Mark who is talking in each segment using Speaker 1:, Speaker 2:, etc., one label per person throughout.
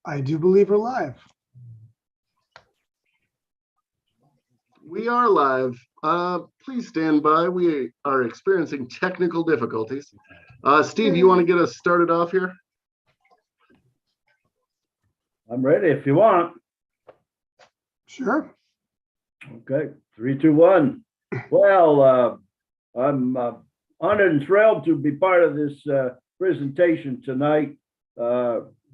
Speaker 1: I do believe we're live.
Speaker 2: We are live. Please stand by. We are experiencing technical difficulties. Steve, you want to get us started off here?
Speaker 3: I'm ready if you want.
Speaker 1: Sure.
Speaker 3: Okay, 3, 2, 1. Well, I'm honored and thrilled to be part of this presentation tonight.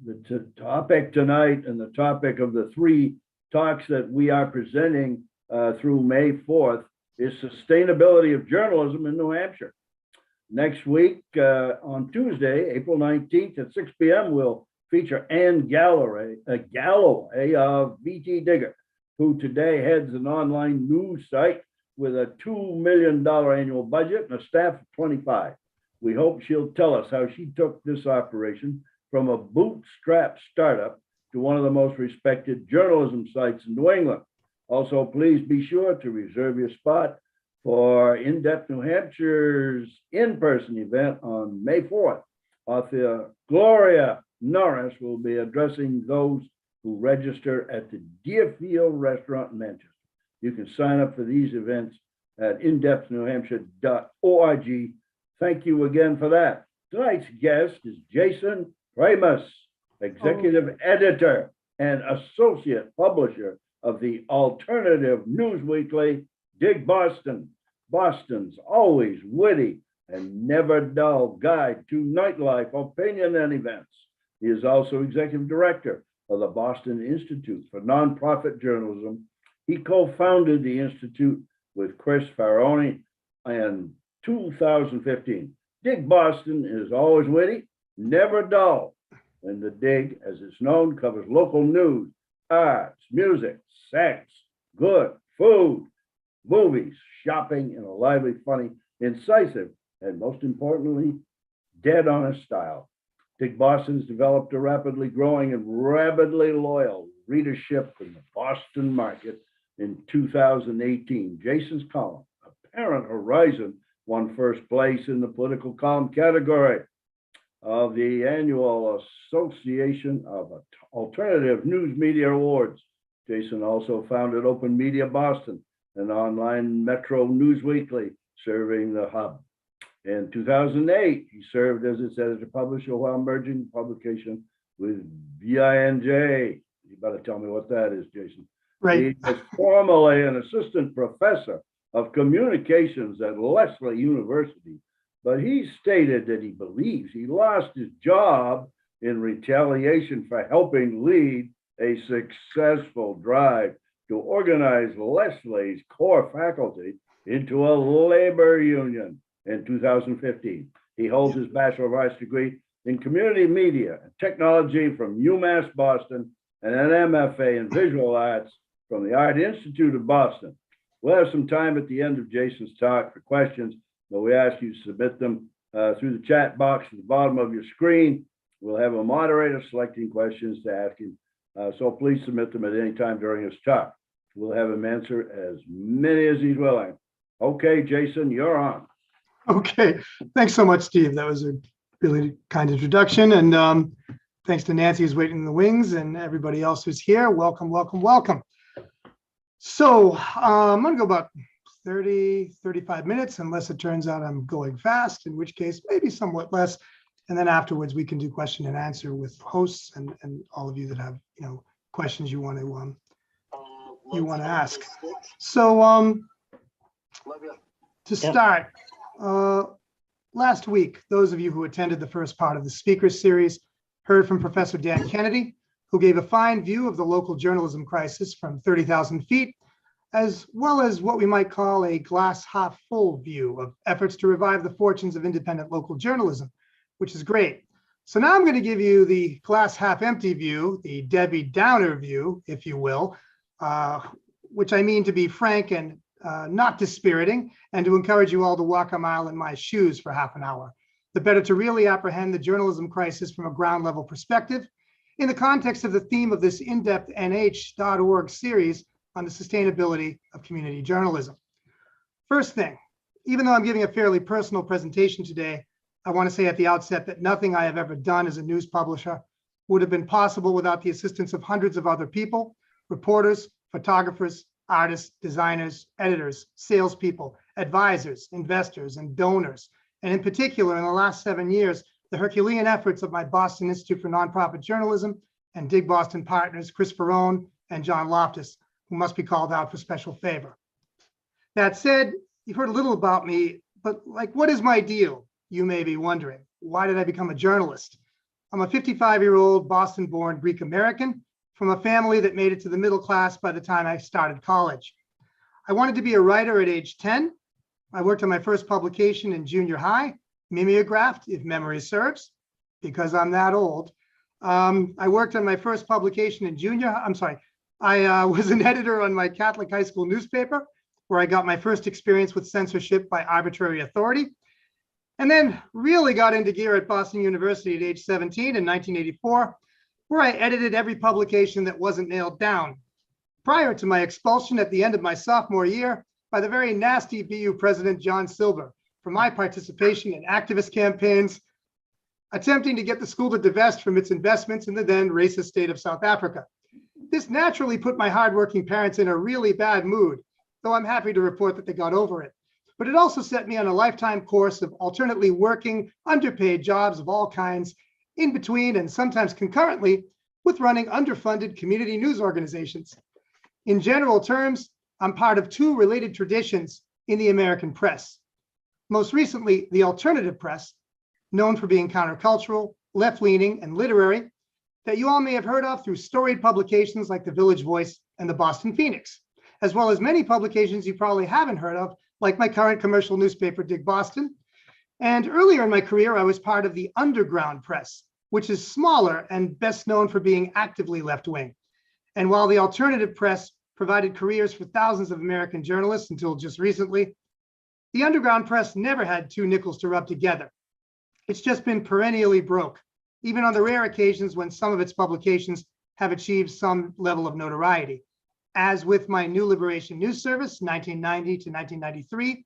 Speaker 3: The topic tonight and the topic of the 3 talks that we are presenting through May 4th is sustainability of journalism in New Hampshire. Next week on Tuesday, April 19th at 6 p.m., we'll feature Ann Galloway of VT Digger, who today heads an online news site with a $2 million annual budget and a staff of 25. We hope she'll tell us how she took this operation from a bootstrap startup to one of the most respected journalism sites in New England. Also, please be sure to reserve your spot for InDepth New Hampshire's in-person event on May 4th. Author Gloria Norris will be addressing those who register at the Deerfield Restaurant in Manchester. You can sign up for these events at InDepthNH.org. Thank you again for that. Tonight's guest is Jason Pramas, executive editor and associate publisher of the alternative news weekly DigBoston, Boston's always witty and never dull guide to nightlife, opinion, and events. He is also executive director of the Boston Institute for Nonprofit Journalism. He co-founded the Institute with Chris Faroni in 2015. DigBoston is always witty, never dull. And the Dig, as it's known, covers local news, arts, music, sex, good, food, movies, shopping in a lively, funny, incisive, and most importantly, dead honest style. DigBoston has developed a rapidly growing and rabidly loyal readership in the Boston market. In 2018, Jason's column, Apparent Horizon, won first place in the political column category of the annual Association of Alternative News Media Awards. Jason also founded Open Media Boston, an online metro news weekly serving the hub. In 2008, he served as its editor-publisher while merging publication with VINJ. You better tell me what that is, Jason.
Speaker 1: Right.
Speaker 3: He was formerly an assistant professor of communications at Lesley University, but he stated that he believes he lost his job in retaliation for helping lead a successful drive to organize Lesley's core faculty into a labor union in 2015. He holds his Bachelor of Arts degree in community media and technology from UMass Boston and an MFA in visual arts from the Art Institute of Boston. We'll have some time at the end of Jason's talk for questions, but we ask you to submit them through the chat box at the bottom of your screen. We'll have a moderator selecting questions to ask him, so please submit them at any time during his talk. We'll have him answer as many as he's willing. Okay, Jason, you're on.
Speaker 1: Okay. Thanks so much, Steve. That was a really kind introduction. And thanks to Nancy who's waiting in the wings and everybody else who's here. Welcome, welcome, welcome. So I'm going to go about 30, 35 minutes, unless it turns out I'm going fast, in which case maybe somewhat less. And then afterwards, we can do question and answer with hosts and all of you that have, questions you want to ask. So to start, last week, those of you who attended the first part of the speakers series heard from Professor Dan Kennedy, who gave a fine view of the local journalism crisis from 30,000 feet, as well as what we might call a glass half full view of efforts to revive the fortunes of independent local journalism, which is great. So now I'm going to give you the glass half empty view, the Debbie Downer view, if you will, which I mean to be frank and not dispiriting, and to encourage you all to walk a mile in my shoes for half an hour. The better to really apprehend the journalism crisis from a ground level perspective in the context of the theme of this InDepthNH.org series on the sustainability of community journalism. First thing, even though I'm giving a fairly personal presentation today, I want to say at the outset that nothing I have ever done as a news publisher would have been possible without the assistance of hundreds of other people, reporters, photographers, artists, designers, editors, salespeople, advisors, investors, and donors. And in particular, in the last 7 years, the Herculean efforts of my Boston Institute for Nonprofit Journalism and DigBoston partners, Chris Ferrone and John Loftus, who must be called out for special favor. That said, you've heard a little about me, but like, what is my deal? You may be wondering. Why did I become a journalist? I'm a 55-year-old Boston-born Greek American from a family that made it to the middle class by the time I started college. I wanted to be a writer at age 10. I worked on my first publication in junior high, mimeographed, if memory serves, because I'm that old. I worked on my first publication in I was an editor on my Catholic high school newspaper, where I got my first experience with censorship by arbitrary authority, and then really got into gear at Boston University at age 17 in 1984, where I edited every publication that wasn't nailed down, prior to my expulsion at the end of my sophomore year by the very nasty BU president, John Silver, for my participation in activist campaigns attempting to get the school to divest from its investments in the then racist state of South Africa. This naturally put my hardworking parents in a really bad mood, though I'm happy to report that they got over it. But it also set me on a lifetime course of alternately working underpaid jobs of all kinds in between and sometimes concurrently with running underfunded community news organizations. In general terms, I'm part of two related traditions in the American press. Most recently, the alternative press, known for being countercultural, left-leaning, and literary, that you all may have heard of through storied publications like the Village Voice and the Boston Phoenix, as well as many publications you probably haven't heard of, like my current commercial newspaper, DigBoston. And earlier in my career, I was part of the underground press, which is smaller and best known for being actively left-wing. And while the alternative press provided careers for thousands of American journalists until just recently, the underground press never had two nickels to rub together. It's just been perennially broke, even on the rare occasions when some of its publications have achieved some level of notoriety. As with my New Liberation News Service, 1990 to 1993,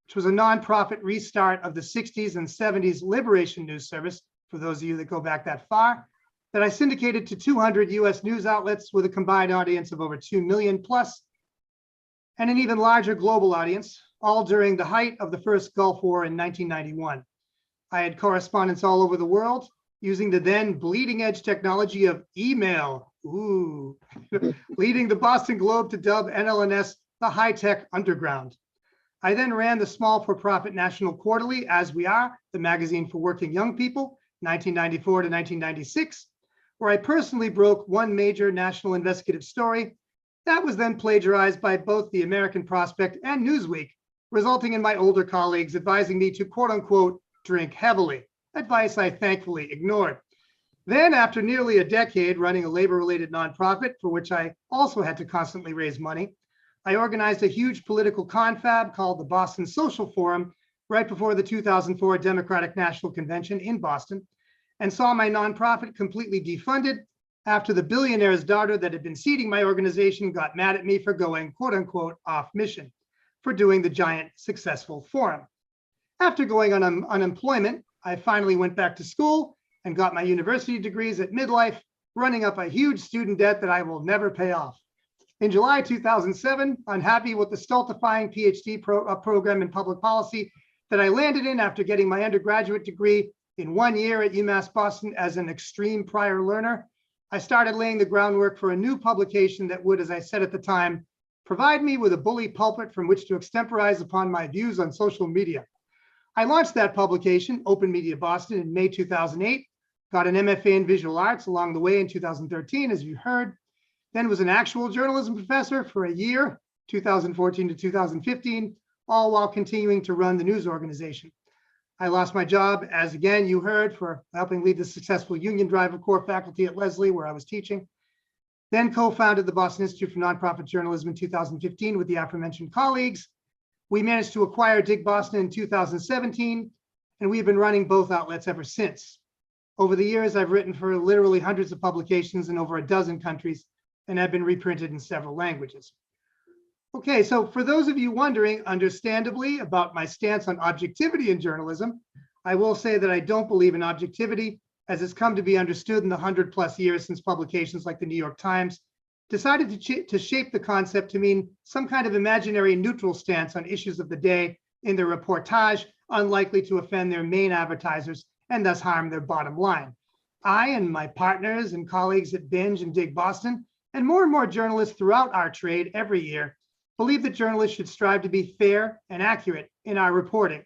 Speaker 1: which was a nonprofit restart of the 60s and 70s Liberation News Service, for those of you that go back that far, that I syndicated to 200 US news outlets with a combined audience of over 2 million plus, and an even larger global audience, all during the height of the first Gulf War in 1991. I had correspondents all over the world using the then bleeding edge technology of email, leading the Boston Globe to dub NLNS the high-tech underground. I then ran the small for-profit National Quarterly, As We Are, the magazine for working young people, 1994 to 1996, where I personally broke one major national investigative story that was then plagiarized by both the American Prospect and Newsweek, resulting in my older colleagues advising me to quote unquote drink heavily, advice I thankfully ignored. Then, after nearly a decade running a labor-related nonprofit for which I also had to constantly raise money, I organized a huge political confab called the Boston Social Forum right before the 2004 Democratic National Convention in Boston, and saw my nonprofit completely defunded after the billionaire's daughter that had been seeding my organization got mad at me for going quote unquote off mission for doing the giant successful forum. After going on unemployment, I finally went back to school and got my university degrees at midlife, running up a huge student debt that I will never pay off. In July 2007, unhappy with the stultifying PhD program in public policy that I landed in after getting my undergraduate degree in 1 year at UMass Boston as an extreme prior learner, I started laying the groundwork for a new publication that would, as I said at the time, provide me with a bully pulpit from which to extemporize upon my views on social media. I launched that publication, Open Media Boston, in May 2008, got an MFA in visual arts along the way in 2013, as you heard, then was an actual journalism professor for a year, 2014 to 2015, all while continuing to run the news organization. I lost my job, as again you heard, for helping lead the successful union drive of core faculty at Lesley, where I was teaching. Then co-founded the Boston Institute for Nonprofit Journalism in 2015 with the aforementioned colleagues. We managed to acquire DigBoston in 2017, and we have been running both outlets ever since. Over the years, I've written for literally hundreds of publications in over a dozen countries and have been reprinted in several languages. Okay, so for those of you wondering, understandably, about my stance on objectivity in journalism, I will say that I don't believe in objectivity as it's come to be understood in the 100+ years since publications like the New York Times decided to shape the concept to mean some kind of imaginary neutral stance on issues of the day in their reportage, unlikely to offend their main advertisers and thus harm their bottom line. I and my partners and colleagues at Binge and DigBoston, and more journalists throughout our trade every year, believe that journalists should strive to be fair and accurate in our reporting.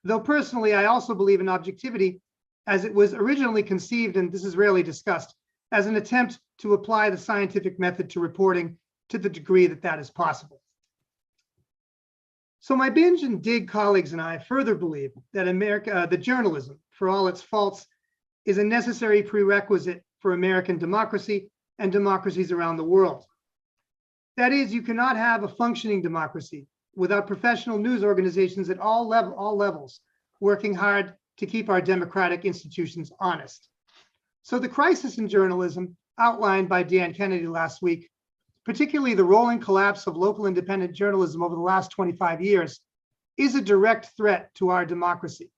Speaker 1: Though personally, I also believe in objectivity, as it was originally conceived, and this is rarely discussed, as an attempt to apply the scientific method to reporting to the degree that that is possible. So my Binge and Dig colleagues and I further believe that that journalism, for all its faults, is a necessary prerequisite for American democracy and democracies around the world. That is, you cannot have a functioning democracy without professional news organizations at all levels working hard to keep our democratic institutions honest. So the crisis in journalism outlined by Dan Kennedy last week, particularly the rolling collapse of local independent journalism over the last 25 years, is a direct threat to our democracy.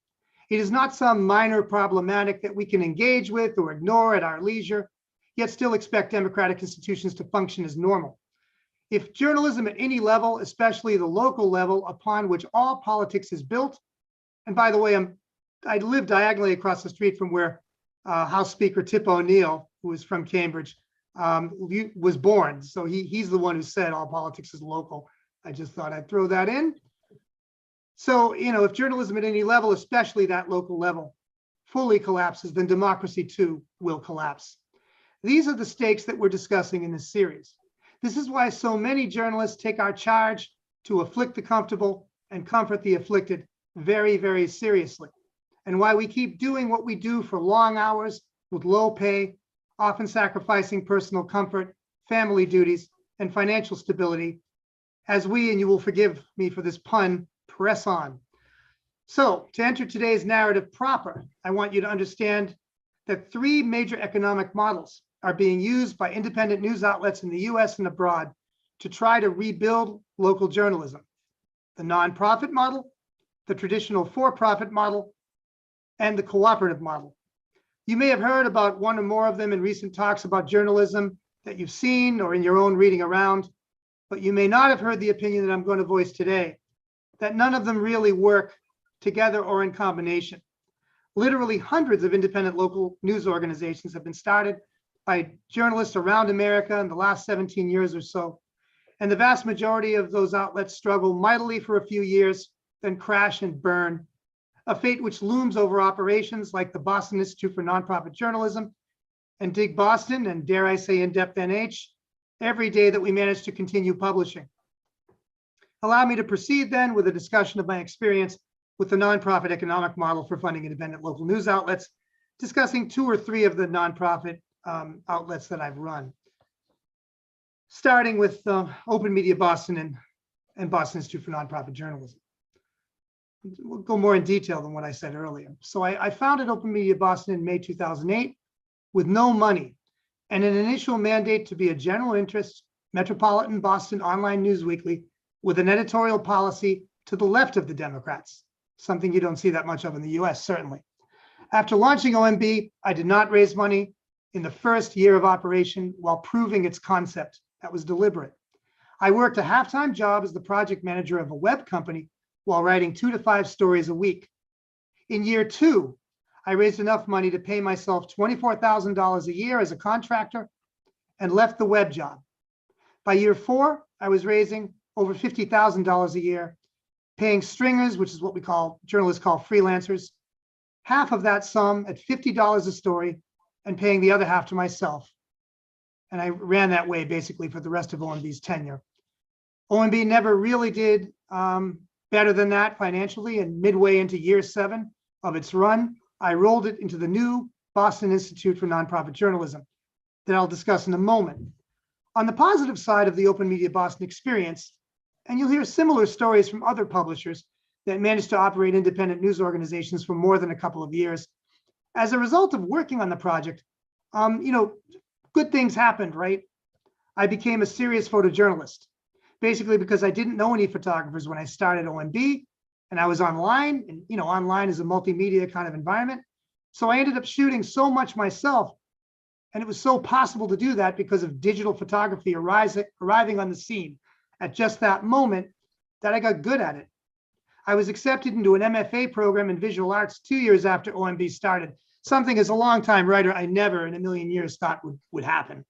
Speaker 1: It is not some minor problematic that we can engage with or ignore at our leisure, yet still expect democratic institutions to function as normal. If journalism at any level, especially the local level upon which all politics is built, and by the way, I live diagonally across the street from where House Speaker Tip O'Neill, who is from Cambridge, was born. So he's the one who said all politics is local. I just thought I'd throw that in. So, if journalism at any level, especially that local level, fully collapses, then democracy too will collapse. These are the stakes that we're discussing in this series. This is why so many journalists take our charge to afflict the comfortable and comfort the afflicted very, very seriously, and why we keep doing what we do for long hours with low pay, often sacrificing personal comfort, family duties, and financial stability, as we, and you will forgive me for this pun, press on. So to enter today's narrative proper, I want you to understand that 3 major economic models are being used by independent news outlets in the US and abroad to try to rebuild local journalism: the nonprofit model, the traditional for-profit model, and the cooperative model. You may have heard about one or more of them in recent talks about journalism that you've seen or in your own reading around, but you may not have heard the opinion that I'm going to voice today, that none of them really work together or in combination. Literally hundreds of independent local news organizations have been started by journalists around America in the last 17 years or so. And the vast majority of those outlets struggle mightily for a few years, then crash and burn, a fate which looms over operations like the Boston Institute for Nonprofit Journalism and DigBoston, and dare I say InDepthNH, every day that we manage to continue publishing. Allow me to proceed then with a discussion of my experience with the nonprofit economic model for funding independent local news outlets, discussing 2 or 3 of the nonprofit outlets that I've run. Starting with Open Media Boston and Boston Institute for Nonprofit Journalism. We'll go more in detail than what I said earlier. So I founded Open Media Boston in May 2008 with no money and an initial mandate to be a general interest metropolitan Boston online news weekly with an editorial policy to the left of the Democrats, something you don't see that much of in the US, certainly. After launching OMB, I did not raise money in the first year of operation while proving its concept. That was deliberate. I worked a half-time job as the project manager of a web company while writing 2 to 5 stories a week. In year 2, I raised enough money to pay myself $24,000 a year as a contractor and left the web job. By year 4, I was raising over $50,000 a year, paying stringers, which is what journalists call freelancers, half of that sum at $50 a story and paying the other half to myself. And I ran that way basically for the rest of OMB's tenure. OMB never really did better than that financially, and midway into year 7 of its run, I rolled it into the new Boston Institute for Nonprofit Journalism that I'll discuss in a moment. On the positive side of the Open Media Boston experience, and you'll hear similar stories from other publishers that managed to operate independent news organizations for more than a couple of years. As a result of working on the project, good things happened, right? I became a serious photojournalist, basically because I didn't know any photographers when I started OMB, and I was online, and online is a multimedia kind of environment. So I ended up shooting so much myself, and it was so possible to do that because of digital photography arriving on the scene at just that moment, that I got good at it. I was accepted into an MFA program in visual arts 2 years after OMB started, something as a longtime writer I never in a million years thought would happen.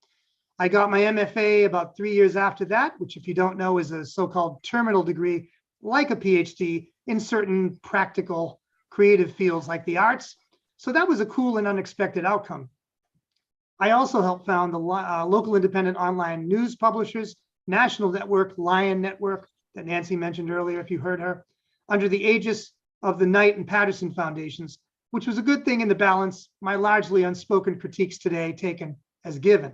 Speaker 1: I got my MFA about 3 years after that, which, if you don't know, is a so-called terminal degree, like a PhD in certain practical creative fields like the arts. So that was a cool and unexpected outcome. I also helped found the local independent online news publishers national network, Lion Network, that Nancy mentioned earlier, if you heard her, under the aegis of the Knight and Patterson Foundations, which was a good thing in the balance, my largely unspoken critiques today taken as given.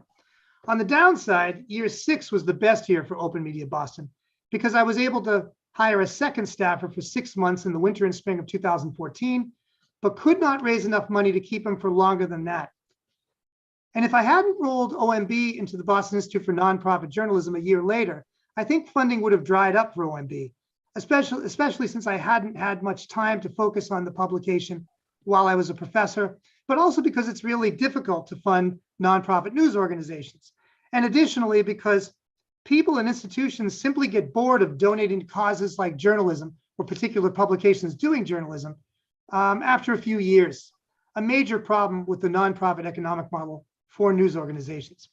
Speaker 1: On the downside, year 6 was the best year for Open Media Boston because I was able to hire a second staffer for 6 months in the winter and spring of 2014, but could not raise enough money to keep him for longer than that. And if I hadn't rolled OMB into the Boston Institute for Nonprofit Journalism a year later, I think funding would have dried up for OMB, especially since I hadn't had much time to focus on the publication while I was a professor, but also because it's really difficult to fund nonprofit news organizations. And additionally, because people and institutions simply get bored of donating to causes like journalism or particular publications doing journalism after a few years, a major problem with the nonprofit economic model for news organizations.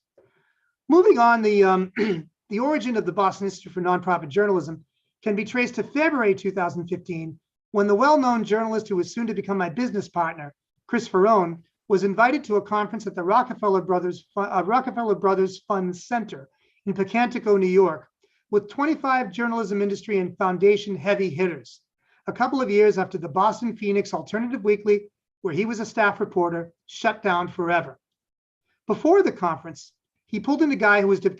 Speaker 1: Moving on, the origin of the Boston Institute for Nonprofit Journalism can be traced to February 2015, when the well-known journalist who was soon to become my business partner, Chris Ferrone, was invited to a conference at the Rockefeller Brothers Fund Center in Picantico, New York, with 25 journalism industry and foundation heavy hitters, a couple of years after the Boston Phoenix Alternative Weekly, where he was a staff reporter, shut down forever. Before the conference, he pulled in a guy who was to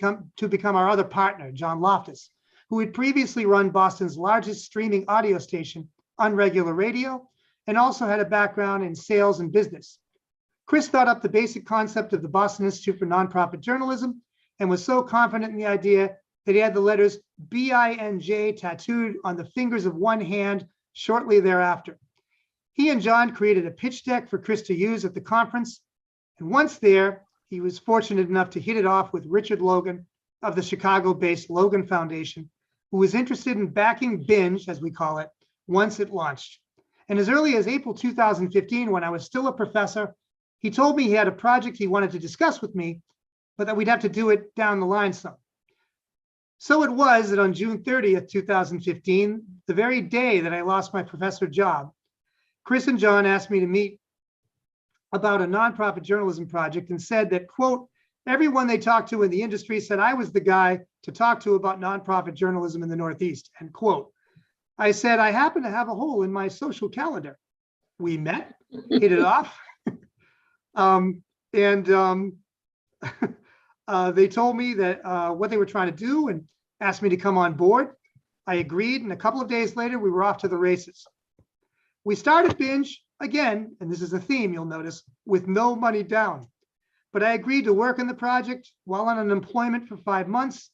Speaker 1: become our other partner, John Loftus, who had previously run Boston's largest streaming audio station, Unregular Radio, and also had a background in sales and business. Chris thought up the basic concept of the Boston Institute for Nonprofit Journalism and was so confident in the idea that he had the letters BINJ tattooed on the fingers of one hand shortly thereafter. He and John created a pitch deck for Chris to use at the conference, and once there, he was fortunate enough to hit it off with Richard Logan of the Chicago-based Logan Foundation, who was interested in backing Binge, as we call it, once it launched. And as early as April 2015, when I was still a professor, he told me he had a project he wanted to discuss with me, but that we'd have to do it down the line some. So it was that on June 30th, 2015, the very day that I lost my professor job, Chris and John asked me to meet about a nonprofit journalism project and said that, quote, everyone they talked to in the industry said I was the guy to talk to about nonprofit journalism in the Northeast, end quote. I said, I happen to have a hole in my social calendar. We met, hit it off. They told me that what they were trying to do and asked me to come on board. I agreed, and a couple of days later, we were off to the races. We started Binge, again, and this is a theme you'll notice, with no money down. But I agreed to work on the project while on unemployment for 5 months.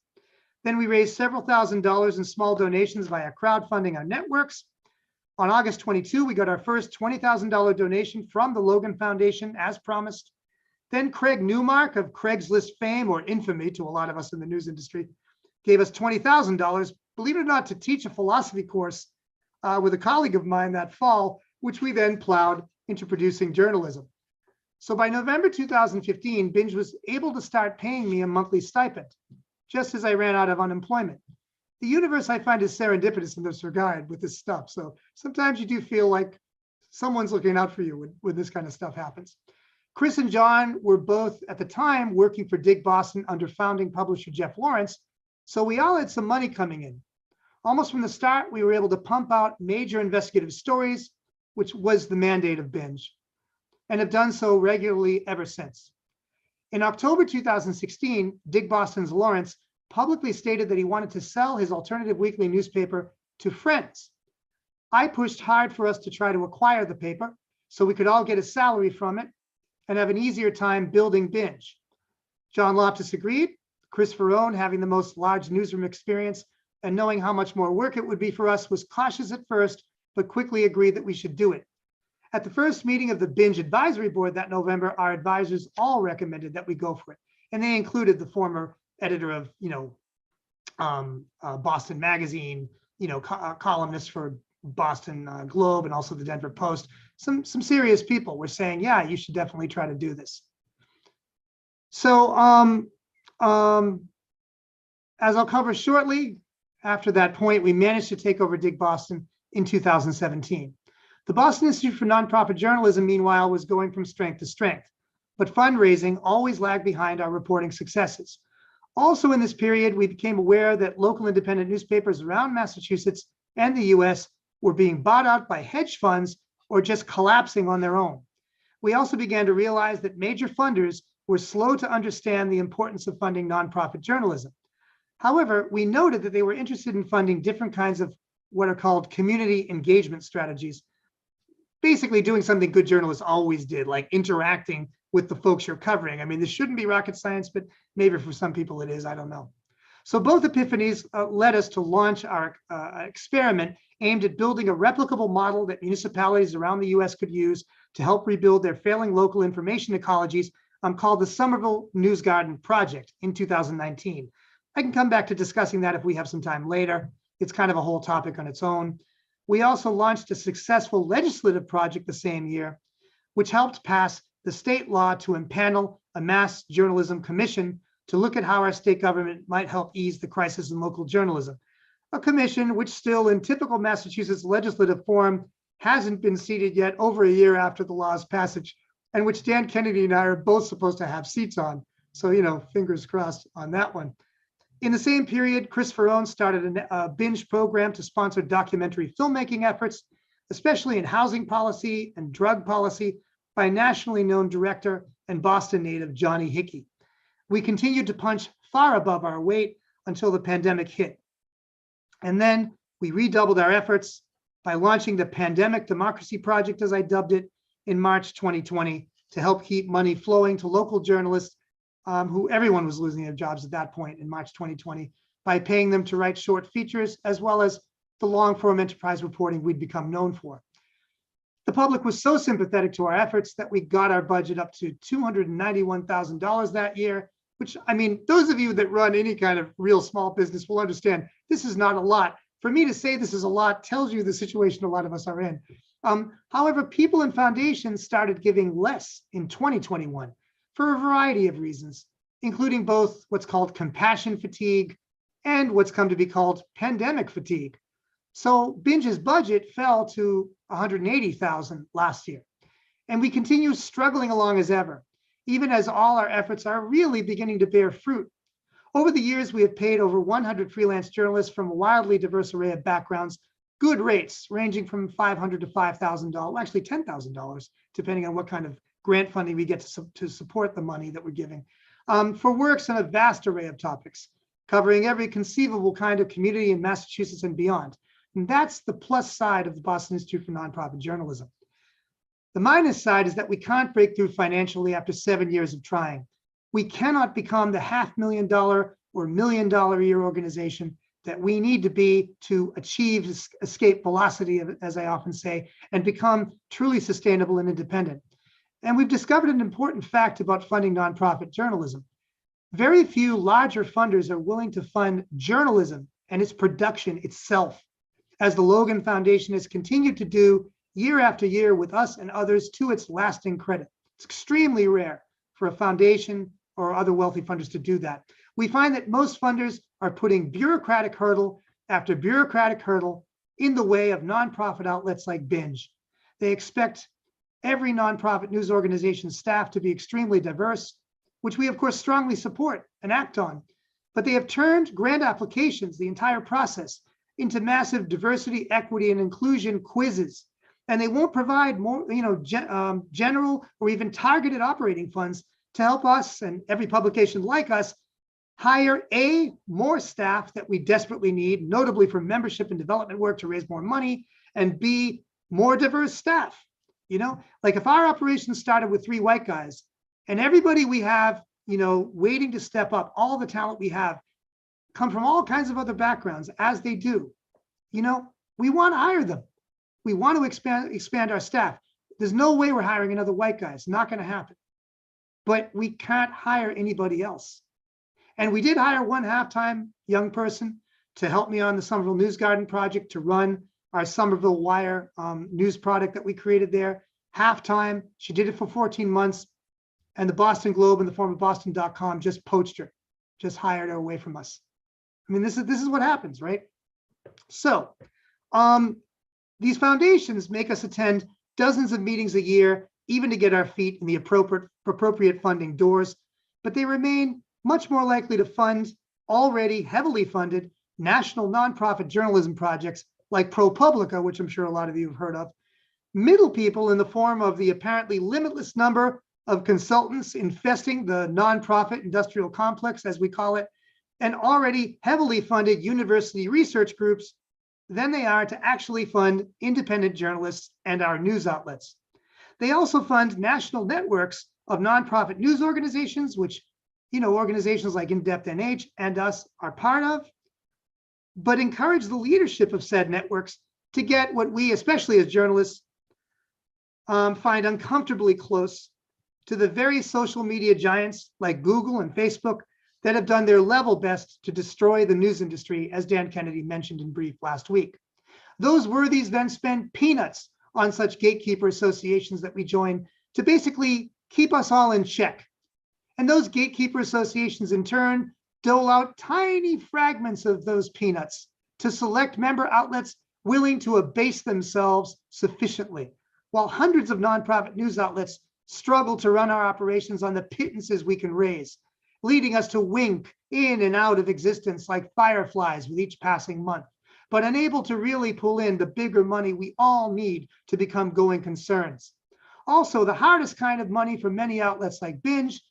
Speaker 1: Then we raised several $1,000s in small donations via crowdfunding on networks. On August 22, we got our first $20,000 donation from the Logan Foundation, as promised. Then Craig Newmark of Craigslist fame, or infamy to a lot of us in the news industry, gave us $20,000, believe it or not, to teach a philosophy course with a colleague of mine that fall, which we then plowed into producing journalism. So by November 2015, Binge was able to start paying me a monthly stipend, just as I ran out of unemployment. The universe, I find, is serendipitous in this regard with this stuff. So sometimes you do feel like someone's looking out for you when this kind of stuff happens. Chris and John were both at the time working for DigBoston under founding publisher Jeff Lawrence, so we all had some money coming in. Almost from the start, we were able to pump out major investigative stories, which was the mandate of Binge, and have done so regularly ever since. In October 2016, DigBoston's Lawrence publicly stated that he wanted to sell his alternative weekly newspaper to friends. I pushed hard for us to try to acquire the paper so we could all get a salary from it and have an easier time building Binge. John Loftus agreed. Chris Ferrone, having the most large newsroom experience and knowing how much more work it would be for us, was cautious at first, but quickly agreed that we should do it. At the first meeting of the Binge Advisory Board that November, our advisors all recommended that we go for it. And they included the former editor of, Boston Magazine, columnist for Boston Globe and also the Denver Post. Some serious people were saying, yeah, you should definitely try to do this. So as I'll cover shortly, after that point, we managed to take over DigBoston in 2017. The Boston Institute for Nonprofit Journalism, meanwhile, was going from strength to strength, but fundraising always lagged behind our reporting successes. Also in this period, we became aware that local independent newspapers around Massachusetts and the US were being bought out by hedge funds or just collapsing on their own. We also began to realize that major funders were slow to understand the importance of funding nonprofit journalism. However, we noted that they were interested in funding different kinds of what are called community engagement strategies, basically doing something good journalists always did, like interacting with the folks you're covering. I mean, this shouldn't be rocket science, but maybe for some people it is, I don't know. So both epiphanies led us to launch our experiment aimed at building a replicable model that municipalities around the US could use to help rebuild their failing local information ecologies, called the Somerville News Garden Project in 2019. I can come back to discussing that if we have some time later. It's kind of a whole topic on its own. We also launched a successful legislative project the same year, which helped pass the state law to impanel a mass journalism commission to look at how our state government might help ease the crisis in local journalism. A commission which still in typical Massachusetts legislative form hasn't been seated yet over a year after the law's passage, and which Dan Kennedy and I are both supposed to have seats on. So, fingers crossed on that one. In the same period, Chris Ferrone started a Binge program to sponsor documentary filmmaking efforts, especially in housing policy and drug policy, by nationally known director and Boston native Johnny Hickey. We continued to punch far above our weight until the pandemic hit. And then we redoubled our efforts by launching the Pandemic Democracy Project, as I dubbed it, in March 2020 to help keep money flowing to local journalists who everyone was losing their jobs at that point in March 2020 by paying them to write short features, as well as the long form enterprise reporting we'd become known for. The public was so sympathetic to our efforts that we got our budget up to $291,000 that year, which, I mean, those of you that run any kind of real small business will understand this is not a lot. For me to say this is a lot tells you the situation a lot of us are in. However, people and foundations started giving less in 2021 for a variety of reasons, including both what's called compassion fatigue and what's come to be called pandemic fatigue. So Binge's budget fell to $180,000 last year, and we continue struggling along as ever, even as all our efforts are really beginning to bear fruit. Over the years, we have paid over 100 freelance journalists from a wildly diverse array of backgrounds good rates ranging from $500 to $5,000, actually $10,000, depending on what kind of grant funding we get to support the money that we're giving, for works on a vast array of topics, covering every conceivable kind of community in Massachusetts and beyond. And that's the plus side of the Boston Institute for Nonprofit Journalism. The minus side is that we can't break through financially after 7 years of trying. We cannot become the $500,000 or $1 million a year organization that we need to be to achieve escape velocity, as I often say, and become truly sustainable and independent. And we've discovered an important fact about funding nonprofit journalism. Very few larger funders are willing to fund journalism and its production itself, as the Logan Foundation has continued to do year after year with us and others to its lasting credit. It's extremely rare for a foundation or other wealthy funders to do that. We find that most funders are putting bureaucratic hurdle after bureaucratic hurdle in the way of nonprofit outlets like Binge. They expect every nonprofit news organization's staff to be extremely diverse, which we of course strongly support and act on. But they have turned grant applications, the entire process, into massive diversity, equity, and inclusion quizzes. And they won't provide more, general or even targeted operating funds to help us and every publication like us hire more staff that we desperately need, notably for membership and development work to raise more money, and B, more diverse staff. Like if our operation started with 3 white guys and everybody we have, waiting to step up, all the talent we have come from all kinds of other backgrounds, as they do, we want to hire them. We want to expand our staff. There's no way we're hiring another white guy. It's not going to happen. But we can't hire anybody else. And we did hire one half-time young person to help me on the Somerville News Garden project to run our Somerville Wire news product that we created there. Half-time, she did it for 14 months. And the Boston Globe in the form of Boston.com just poached her, just hired her away from us. I mean, this is what happens, right? So these foundations make us attend dozens of meetings a year, even to get our feet in the appropriate funding doors, but they remain much more likely to fund already heavily funded national nonprofit journalism projects like ProPublica, which I'm sure a lot of you have heard of, middle people in the form of the apparently limitless number of consultants infesting the nonprofit industrial complex, as we call it, and already heavily funded university research groups than they are to actually fund independent journalists and our news outlets. They also fund national networks of nonprofit news organizations, which, organizations like InDepthNH and us are part of, but encourage the leadership of said networks to get what we, especially as journalists, find uncomfortably close to the very social media giants like Google and Facebook that have done their level best to destroy the news industry, as Dan Kennedy mentioned in brief last week. Those worthies then spend peanuts on such gatekeeper associations that we join to basically keep us all in check. And those gatekeeper associations in turn dole out tiny fragments of those peanuts to select member outlets willing to abase themselves sufficiently, while hundreds of nonprofit news outlets struggle to run our operations on the pittances we can raise, leading us to wink in and out of existence like fireflies with each passing month, but unable to really pull in the bigger money we all need to become going concerns. Also, the hardest kind of money for many outlets like Binge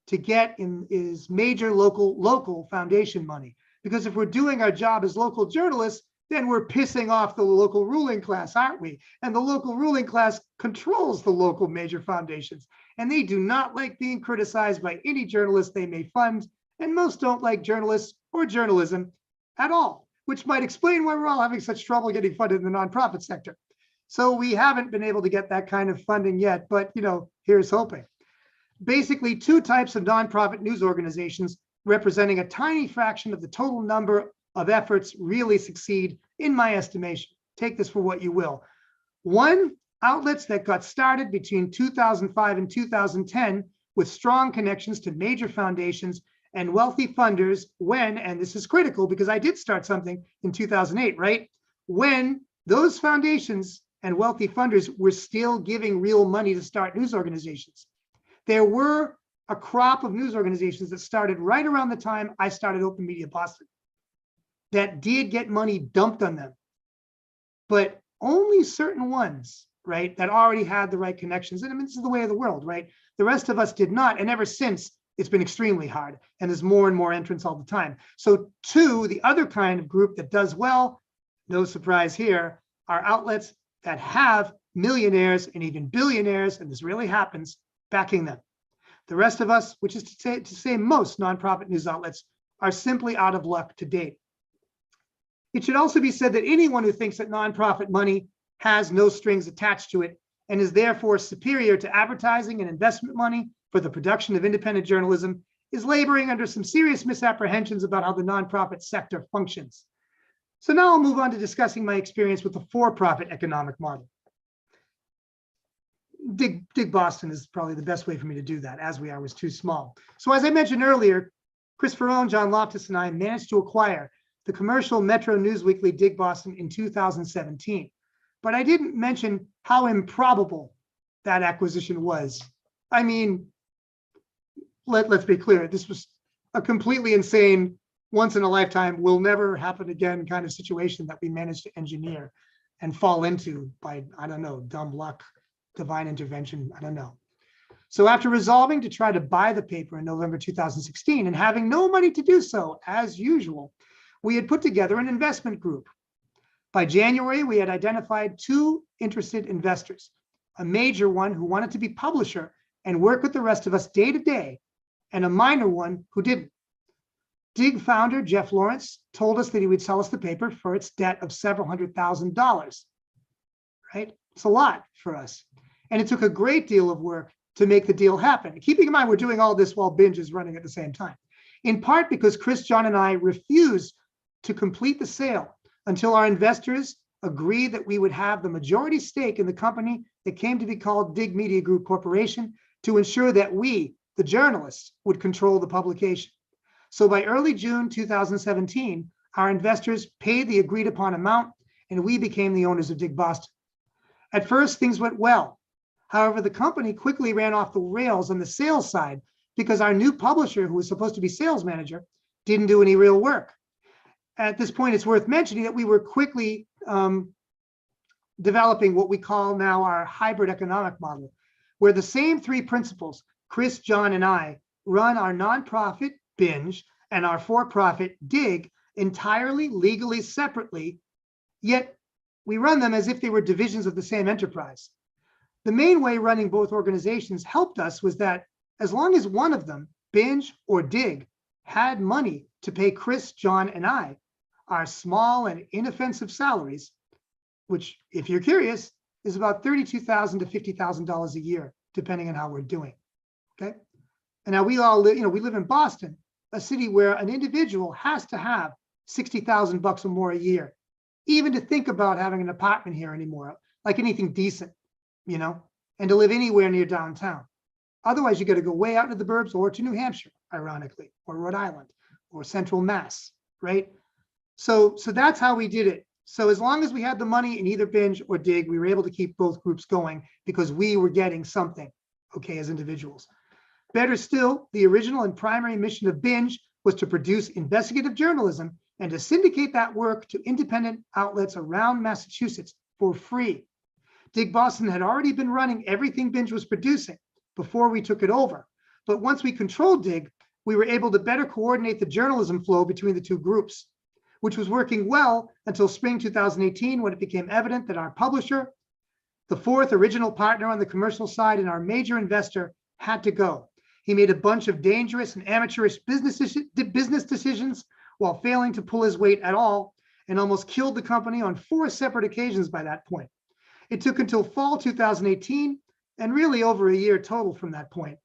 Speaker 1: to get is major local foundation money. Because if we're doing our job as local journalists, then we're pissing off the local ruling class, aren't we? And the local ruling class controls the local major foundations. And they do not like being criticized by any journalist they may fund. And most don't like journalists or journalism at all, which might explain why we're all having such trouble getting funded in the nonprofit sector. So we haven't been able to get that kind of funding yet, but here's hoping. Basically, two types of nonprofit news organizations representing a tiny fraction of the total number of efforts really succeed, in my estimation. Take this for what you will. One, outlets that got started between 2005 and 2010 with strong connections to major foundations and wealthy funders when, and this is critical because I did start something in 2008, right? When those foundations and wealthy funders were still giving real money to start news organizations. There were a crop of news organizations that started right around the time I started Open Media Boston that did get money dumped on them, but only certain ones, right, that already had the right connections. And I mean, this is the way of the world, right? The rest of us did not. And ever since, it's been extremely hard. And there's more and more entrants all the time. So two, the other kind of group that does well, no surprise here, are outlets that have millionaires and even billionaires, and this really happens, backing them. The rest of us, which is to say most nonprofit news outlets, are simply out of luck to date. It should also be said that anyone who thinks that nonprofit money has no strings attached to it and is therefore superior to advertising and investment money for the production of independent journalism is laboring under some serious misapprehensions about how the nonprofit sector functions. So now I'll move on to discussing my experience with the for-profit economic model. DigBoston is probably the best way for me to do that, as we are was too small. So as I mentioned earlier, Chris Ferrone, John Loftus, and I managed to acquire the commercial Metro News Weekly DigBoston in 2017. But I didn't mention how improbable that acquisition was. I mean, let's be clear, this was a completely insane, once in a lifetime, will never happen again kind of situation that we managed to engineer and fall into by, I don't know, dumb luck, divine intervention, I don't know. So after resolving to try to buy the paper in November 2016 and having no money to do so, as usual, we had put together an investment group. By January, we had identified two interested investors, a major one who wanted to be publisher and work with the rest of us day to day, and a minor one who didn't. Dig founder Jeff Lawrence told us that he would sell us the paper for its debt of several $100,000, right? It's a lot for us. And it took a great deal of work to make the deal happen. Keeping in mind, we're doing all this while Binge is running at the same time, in part because Chris, John, and I refused to complete the sale until our investors agreed that we would have the majority stake in the company that came to be called Dig Media Group Corporation, to ensure that we, the journalists, would control the publication. So by early June 2017, our investors paid the agreed upon amount, and we became the owners of DigBoston. At first, things went well. However, the company quickly ran off the rails on the sales side because our new publisher, who was supposed to be sales manager, didn't do any real work. At this point, it's worth mentioning that we were quickly developing what we call now our hybrid economic model, where the same three principles, Chris, John, and I, run our nonprofit Binge and our for-profit Dig entirely legally separately, yet we run them as if they were divisions of the same enterprise. The main way running both organizations helped us was that as long as one of them, Binge or Dig, had money to pay Chris, John, and I our small and inoffensive salaries, which, if you're curious, is about $32,000 to $50,000 a year, depending on how we're doing. Okay. And now we all live, we live in Boston, a city where an individual has to have $60,000 or more a year, even to think about having an apartment here anymore, like anything decent, and to live anywhere near downtown. Otherwise, you got to go way out into the burbs or to New Hampshire, ironically, or Rhode Island, or Central Mass, right? So that's how we did it. So as long as we had the money in either Binge or Dig, we were able to keep both groups going because we were getting something, okay, as individuals. Better still, the original and primary mission of Binge was to produce investigative journalism and to syndicate that work to independent outlets around Massachusetts for free. DigBoston had already been running everything Binge was producing before we took it over. But once we controlled Dig, we were able to better coordinate the journalism flow between the two groups, which was working well until spring 2018, when it became evident that our publisher, the fourth original partner on the commercial side, and our major investor had to go. He made a bunch of dangerous and amateurish business decisions while failing to pull his weight at all, and almost killed the company on 4 separate occasions by that point. It took until fall 2018, and really over a year total from that point,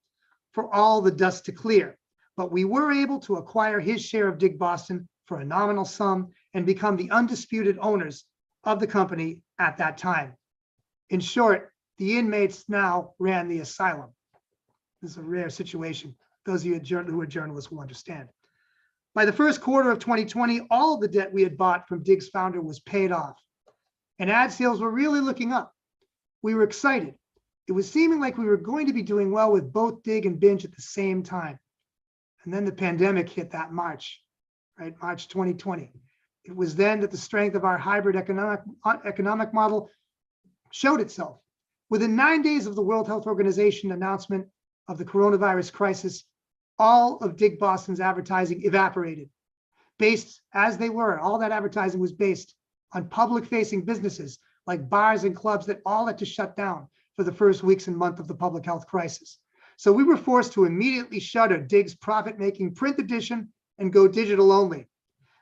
Speaker 1: for all the dust to clear. But we were able to acquire his share of DigBoston for a nominal sum and become the undisputed owners of the company at that time. In short, the inmates now ran the asylum. This is a rare situation. Those of you who are journalists will understand. By the first quarter of 2020, all of the debt we had bought from Dig's founder was paid off, and ad sales were really looking up. We were excited. It was seeming like we were going to be doing well with both Dig and Binge at the same time. And then the pandemic hit that March, right? March 2020. It was then that the strength of our hybrid economic model showed itself. Within 9 days of the World Health Organization announcement of the coronavirus crisis, all of DigBoston's advertising evaporated. Based as they were, all that advertising was based on public-facing businesses like bars and clubs that all had to shut down for the first weeks and month of the public health crisis. So we were forced to immediately shutter Dig's profit-making print edition and go digital only.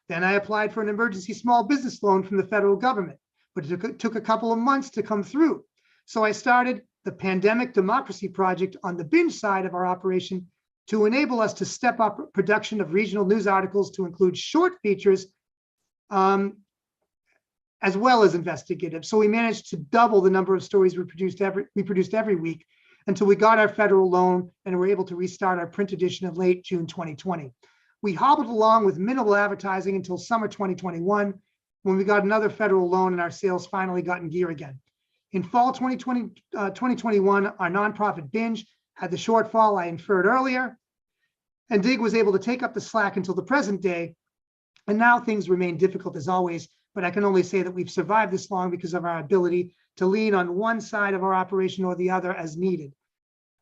Speaker 1: Then I applied for an emergency small business loan from the federal government, but it took a couple of months to come through. So I started the Pandemic Democracy Project on the Binge side of our operation to enable us to step up production of regional news articles to include short features as well as investigative. So we managed to double the number of stories we produced every week until we got our federal loan and were able to restart our print edition in late June 2020. We hobbled along with minimal advertising until summer 2021, when we got another federal loan and our sales finally got in gear again. In fall 2021, our nonprofit Binge had the shortfall I inferred earlier, and Dig was able to take up the slack until the present day. And now things remain difficult as always, but I can only say that we've survived this long because of our ability to lean on one side of our operation or the other as needed.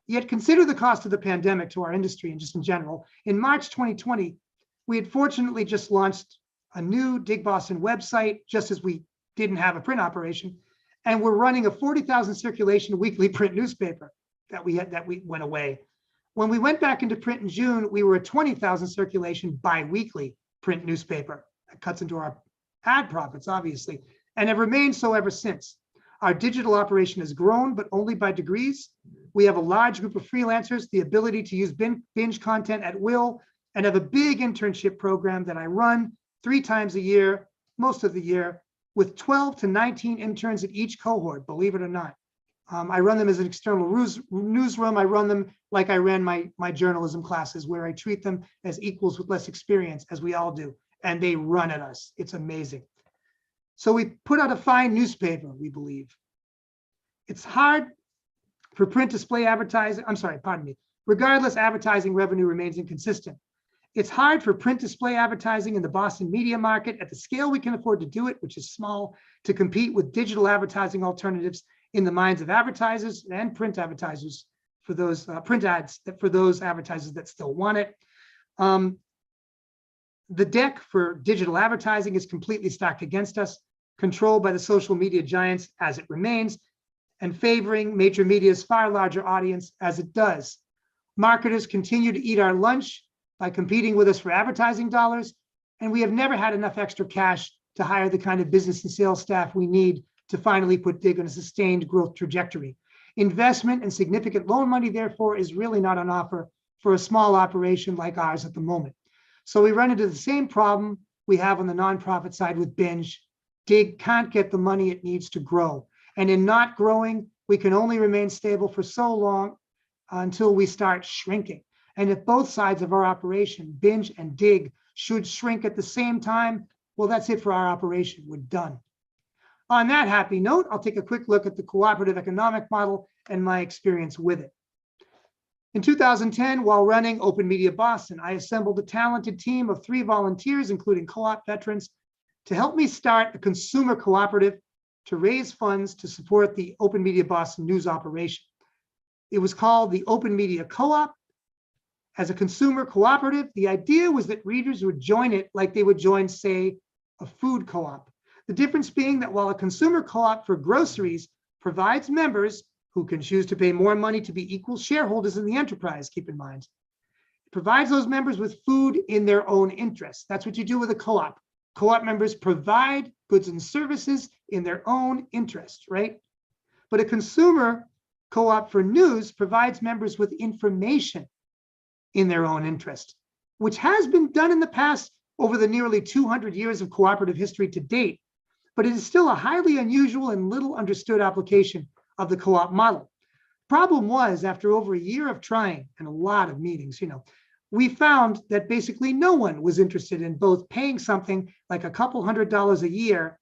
Speaker 1: Yet consider the cost of the pandemic to our industry and just in general. In March 2020, we had fortunately just launched a new DigBoston website, just as we didn't have a print operation, and we're running a 40,000 circulation weekly print newspaper that went away. When we went back into print in June, we were a 20,000 circulation bi-weekly print newspaper. That cuts into our ad profits, obviously, and have remained so ever since. Our digital operation has grown, but only by degrees. We have a large group of freelancers, the ability to use binge content at will, and have a big internship program that I run 3 times a year, most of the year, with 12 to 19 interns at each cohort, believe it or not. I run them as an external newsroom. I run them like I ran my journalism classes, where I treat them as equals with less experience, as we all do, and they run at us. It's amazing. So we put out a fine newspaper, we believe. It's hard for print display advertising. Regardless, advertising revenue remains inconsistent. It's hard for print display advertising in the Boston media market at the scale we can afford to do it, which is small, to compete with digital advertising alternatives in the minds of advertisers and print advertisers for those print ads, for those advertisers that still want it. The deck for digital advertising is completely stacked against us, controlled by the social media giants as it remains, and favoring major media's far larger audience as it does. Marketers continue to eat our lunch by competing with us for advertising dollars, and we have never had enough extra cash to hire the kind of business and sales staff we need to finally put Dig on a sustained growth trajectory. Investment and significant loan money, therefore, is really not on offer for a small operation like ours at the moment. So we run into the same problem we have on the nonprofit side with Binge. Dig can't get the money it needs to grow. And in not growing, we can only remain stable for so long until we start shrinking. And if both sides of our operation, Binge and Dig, should shrink at the same time, well, that's it for our operation. We're done. On that happy note, I'll take a quick look at the cooperative economic model and my experience with it. In 2010, while running Open Media Boston, I assembled a talented team of 3 volunteers, including co-op veterans, to help me start a consumer cooperative to raise funds to support the Open Media Boston news operation. It was called the Open Media Co-op. As a consumer cooperative, the idea was that readers would join it like they would join, say, a food co-op. The difference being that while a consumer co-op for groceries provides members who can choose to pay more money to be equal shareholders in the enterprise, keep in mind, it provides those members with food in their own interest. That's what you do with a co-op. Co-op members provide goods and services in their own interest, right? But a consumer co-op for news provides members with information in their own interest, which has been done in the past over the nearly 200 years of cooperative history to date, but it is still a highly unusual and little understood application of the co-op model. Problem was, after over a year of trying and a lot of meetings, we found that basically no one was interested in both paying something like a couple $100s a year,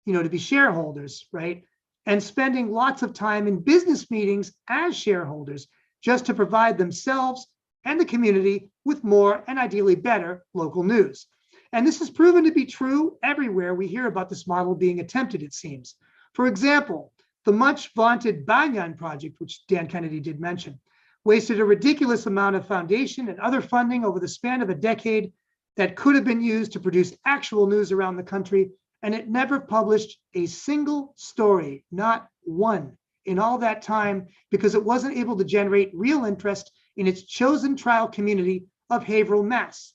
Speaker 1: to be shareholders, right? And spending lots of time in business meetings as shareholders just to provide themselves and the community with more and ideally better local news. And this has proven to be true everywhere we hear about this model being attempted, it seems. For example, the much vaunted Banyan project, which Dan Kennedy did mention, wasted a ridiculous amount of foundation and other funding over the span of a decade that could have been used to produce actual news around the country, and it never published a single story, not one, in all that time, because it wasn't able to generate real interest in its chosen trial community of Haverhill, Mass.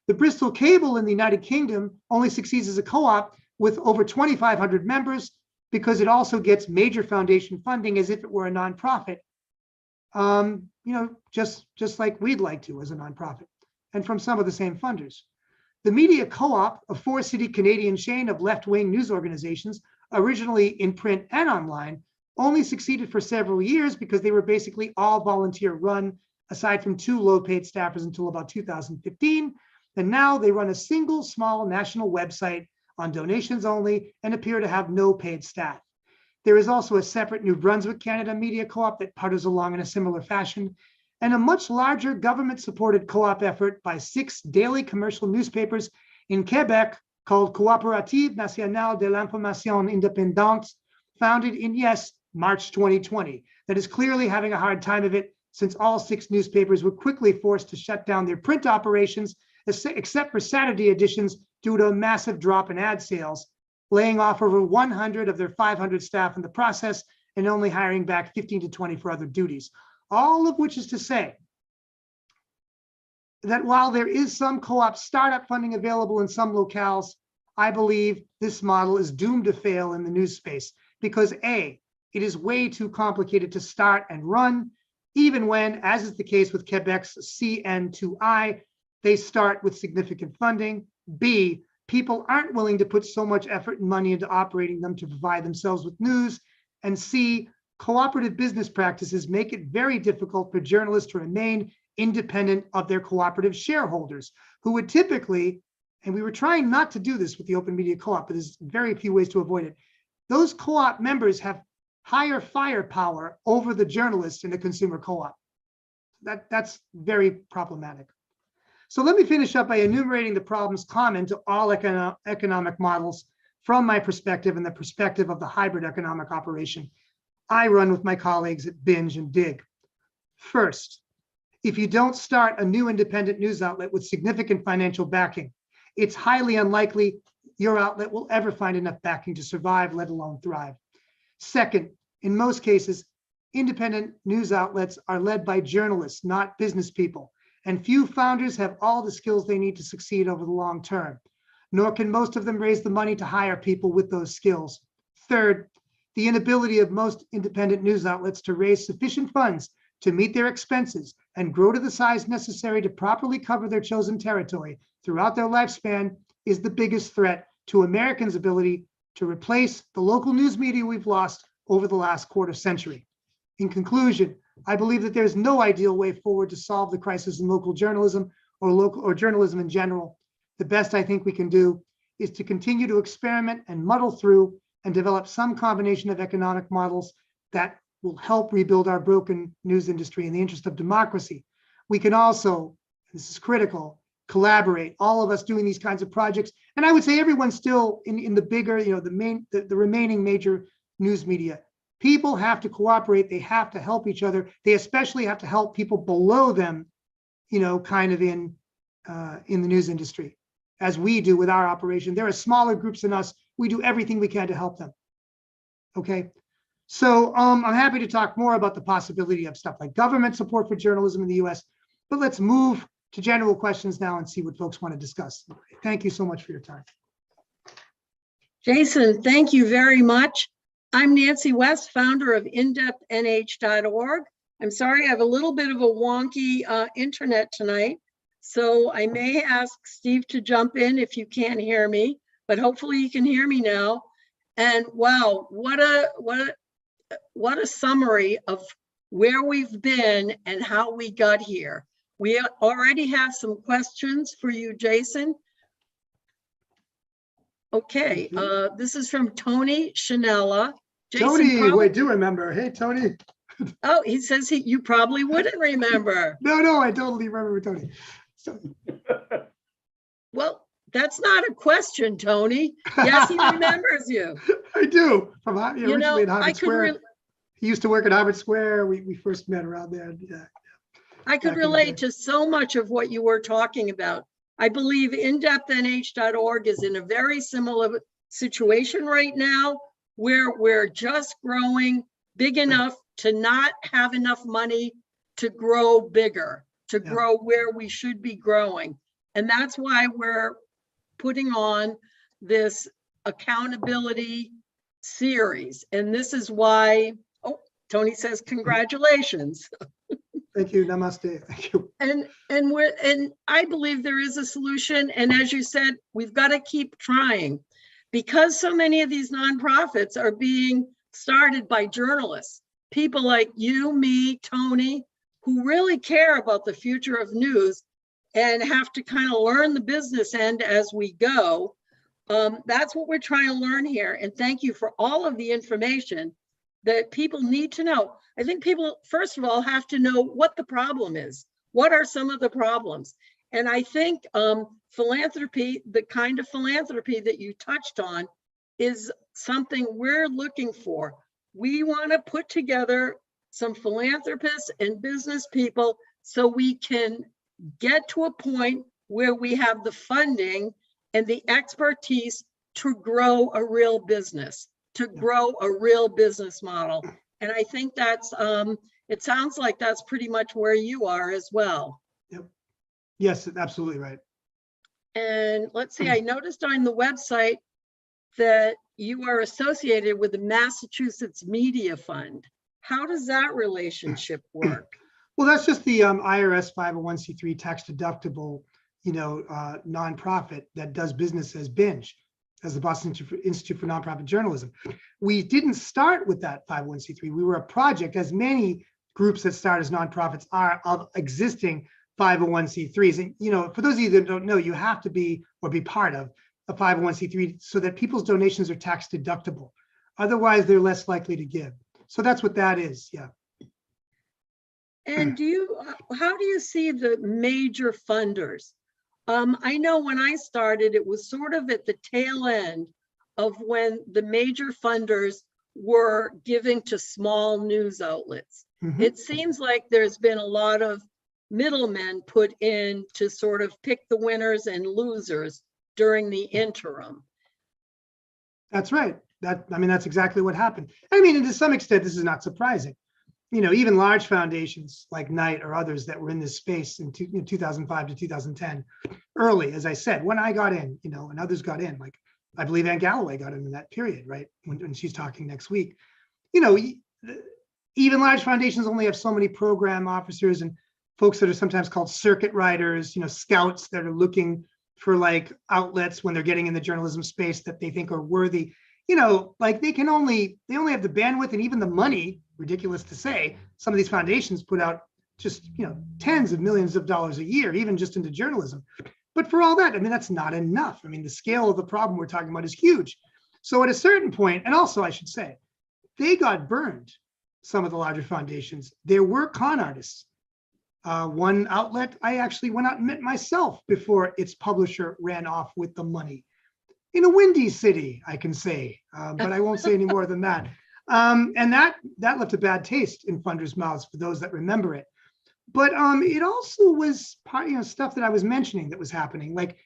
Speaker 1: The Bristol Cable in the United Kingdom only succeeds as a co-op with over 2,500 members because it also gets major foundation funding as if it were a nonprofit, just like we'd like to as a nonprofit, and from some of the same funders. The Media Co-op, a 4-city Canadian chain of left-wing news organizations, originally in print and online, only succeeded for several years because they were basically all volunteer run, aside from 2 low-paid staffers until about 2015. And now they run a single small national website on donations only and appear to have no paid staff. There is also a separate New Brunswick, Canada Media Co-op that putters along in a similar fashion, and a much larger government-supported co-op effort by 6 daily commercial newspapers in Quebec called Coopérative Nationale de l'Information Indépendante, founded in, yes, March 2020, that is clearly having a hard time of it since all 6 newspapers were quickly forced to shut down their print operations, except for Saturday editions due to a massive drop in ad sales, laying off over 100 of their 500 staff in the process and only hiring back 15 to 20 for other duties. All of which is to say that while there is some co-op startup funding available in some locales, I believe this model is doomed to fail in the news space because A, it is way too complicated to start and run, even when, as is the case with Quebec's CN2I, they start with significant funding. B, people aren't willing to put so much effort and money into operating them to provide themselves with news. And C, cooperative business practices make it very difficult for journalists to remain independent of their cooperative shareholders, who would typically, and we were trying not to do this with the Open Media Co-op, but there's very few ways to avoid it. Those co-op members have higher firepower over the journalists in the consumer co-op. That's very problematic. So let me finish up by enumerating the problems common to all economic models from my perspective and the perspective of the hybrid economic operation I run with my colleagues at Binge and Dig. First, if you don't start a new independent news outlet with significant financial backing, it's highly unlikely your outlet will ever find enough backing to survive, let alone thrive. Second, in most cases, independent news outlets are led by journalists, not business people, and few founders have all the skills they need to succeed over the long term, nor can most of them raise the money to hire people with those skills. Third, the inability of most independent news outlets to raise sufficient funds to meet their expenses and grow to the size necessary to properly cover their chosen territory throughout their lifespan is the biggest threat to Americans' ability to replace the local news media we've lost over the last quarter century. In conclusion, I believe that there's no ideal way forward to solve the crisis in local journalism or journalism in general. The best I think we can do is to continue to experiment and muddle through and develop some combination of economic models that will help rebuild our broken news industry in the interest of democracy. We can also, this is critical, collaborate, all of us doing these kinds of projects. And I would say everyone's still in the bigger, the remaining major news media. People have to cooperate. They have to help each other. They especially have to help people below them, kind of in the news industry, as we do with our operation. There are smaller groups than us. We do everything we can to help them. Okay. So I'm happy to talk more about the possibility of stuff like government support for journalism in the US, but let's move to general questions now and see what folks want to discuss. Thank you so much for your time.
Speaker 4: Jason, thank you very much. I'm Nancy West, founder of InDepthNH.org. I'm sorry, I have a little bit of a wonky internet tonight, so I may ask Steve to jump in if you can't hear me, but hopefully you can hear me now. And wow, what a summary of where we've been and how we got here. We already have some questions for you, Jason. Okay, this is from Tony Chanella. Jason,
Speaker 1: Tony, I do remember. Hey, Tony.
Speaker 4: Oh, he says you probably wouldn't remember.
Speaker 1: No, I totally remember Tony. So.
Speaker 4: Well, that's not a question, Tony. Yes, he remembers you.
Speaker 1: I do. From originally at Harvard Square.
Speaker 4: Really,
Speaker 1: he used to work at Harvard Square. We first met around there. Yeah.
Speaker 4: I could relate to so much of what you were talking about. I believe InDepthNH.org is in a very similar situation right now, where we're just growing big enough to not have enough money to grow bigger, to grow where we should be growing. And that's why we're putting on this accountability series. And this is why, oh, Tony says, congratulations.
Speaker 1: Thank you. Namaste. Thank you.
Speaker 4: And I believe there is a solution. And as you said, we've got to keep trying, because so many of these nonprofits are being started by journalists, people like you, me, Tony, who really care about the future of news and have to kind of learn the business end as we go. That's what we're trying to learn here. And thank you for all of the information that people need to know. I think people, first of all, have to know what the problem is. What are some of the problems? And I think philanthropy, the kind of philanthropy that you touched on, is something we're looking for. We want to put together some philanthropists and business people so we can get to a point where we have the funding and the expertise to grow a real business, to grow a real business model. And I think that's, it sounds like that's pretty much where you are as well.
Speaker 1: Yep. Yes, absolutely right.
Speaker 4: And let's see, I noticed on the website that you are associated with the Massachusetts Media Fund. How does that relationship work?
Speaker 1: Well, that's just the IRS 501c3 tax deductible, nonprofit that does business as Binge, as the Boston Institute for Nonprofit Journalism. We didn't start with that 501c3. We were a project, as many groups that start as nonprofits are, of existing 501c3s. And, for those of you that don't know, you have to be or be part of a 501c3 so that people's donations are tax deductible. Otherwise, they're less likely to give. So that's what that is. Yeah.
Speaker 4: And how do you see the major funders? I know when I started, it was sort of at the tail end of when the major funders were giving to small news outlets.
Speaker 1: Mhm.
Speaker 4: It seems like there's been a lot of middlemen put in to sort of pick the winners and losers during the interim.
Speaker 1: That's right. That's exactly what happened. And to some extent, this is not surprising. Even large foundations like Knight or others that were in this space in 2005 to 2010, early, as I said, when I got in, and others got in, like I believe Ann Galloway got in that period, right? When she's talking next week, even large foundations only have so many program officers and folks that are sometimes called circuit riders, scouts that are looking for like outlets when they're getting in the journalism space that they think are worthy. They only have the bandwidth and even the money, ridiculous to say, some of these foundations put out just, tens of millions of dollars a year, even just into journalism. But for all that, that's not enough. The scale of the problem we're talking about is huge. So at a certain point, and also I should say, they got burned, some of the larger foundations. There were con artists. One outlet I actually went out and met myself before its publisher ran off with the money. In a windy city, I can say, but I won't say any more than that. And that left a bad taste in funders' mouths for those that remember it. But it also was part, stuff that I was mentioning that was happening. Like